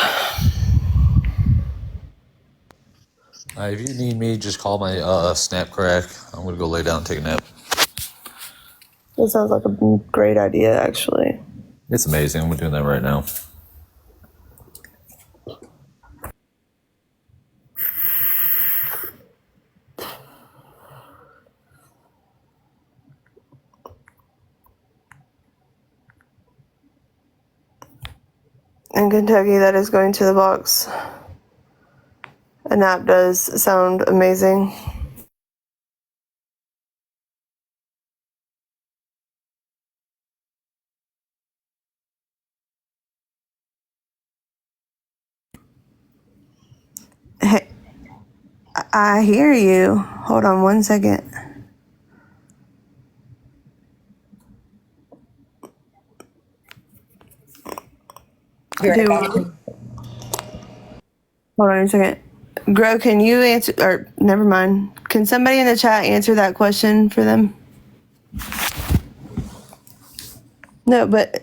If you need me, just call my snap crack. I'm going to go lay down and take a nap. That sounds like a great idea, actually. It's amazing. I'm doing that right now. In Kentucky, that is going to the box. A nap does sound amazing. Hey, I hear you. Hold on one second. Hold on a second. Gro, can you answer, or never mind. Can somebody in the chat answer that question for them? No, but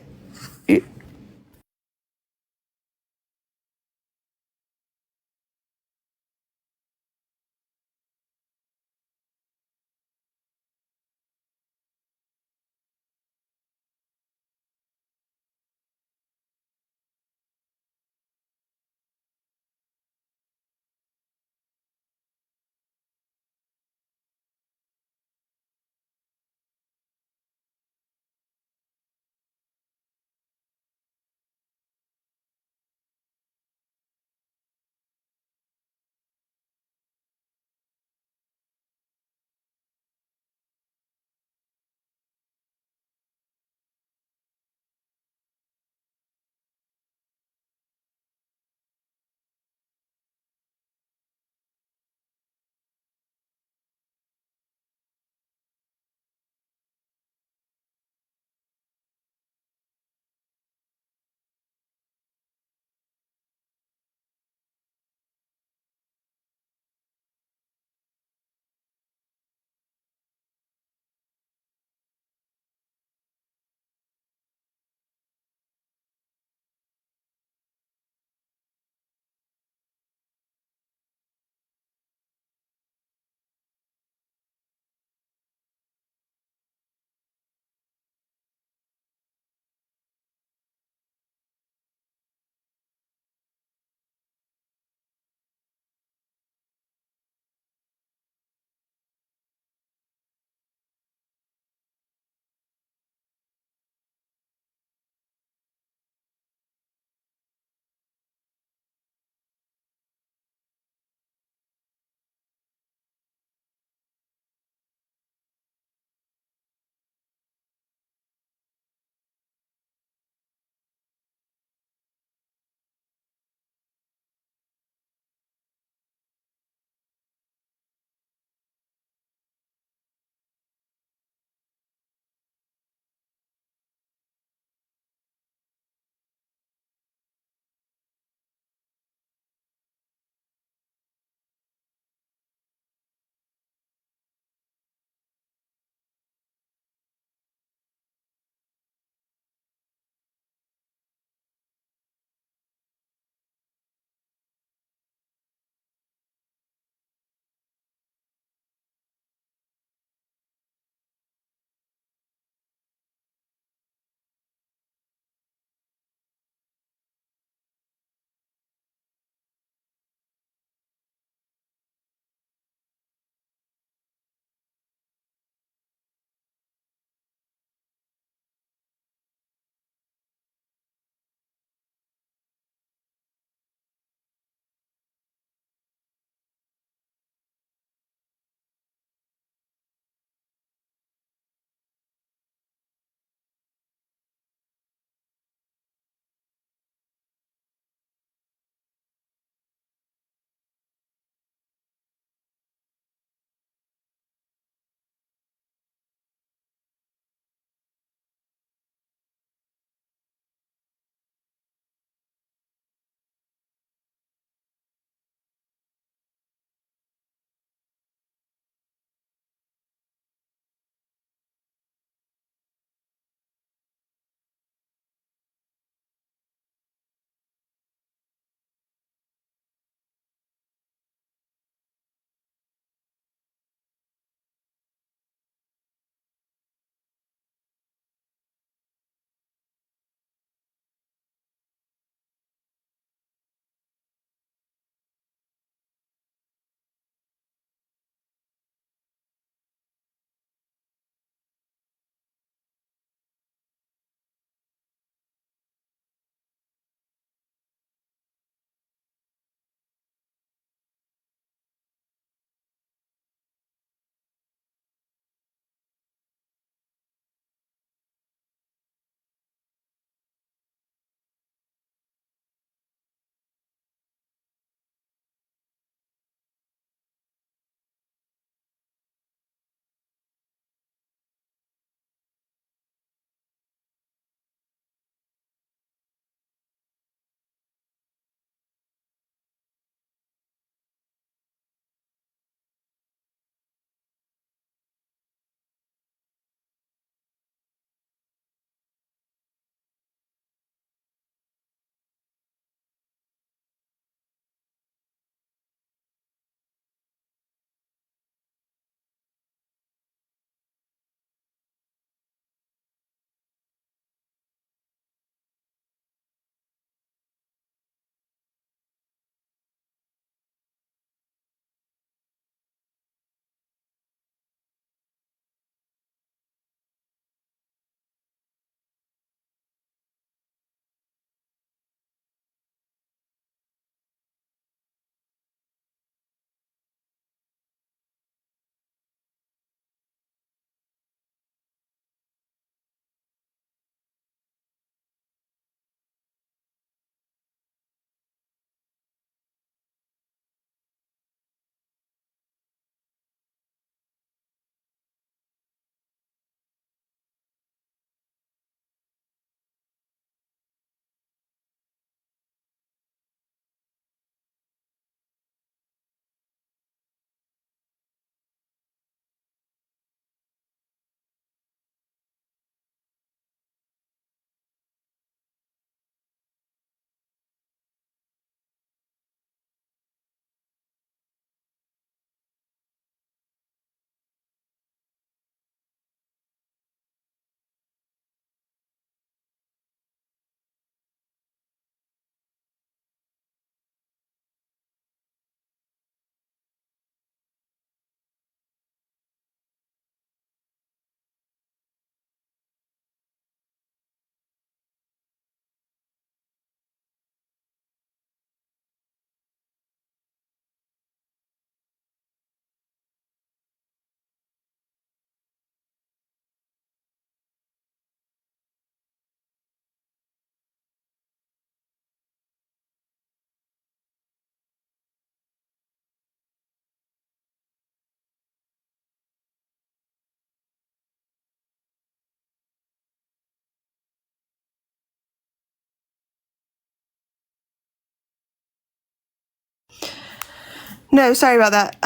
No, sorry about that.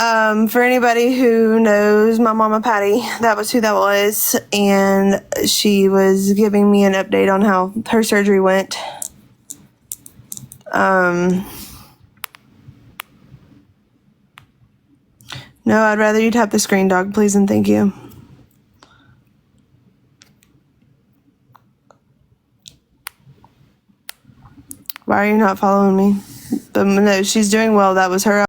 For anybody who knows my mama Patty, that was who that was, and she was giving me an update on how her surgery went. No, I'd rather you tap the screen, dog, please and thank you. Why are you not following me? But no, she's doing well. That was her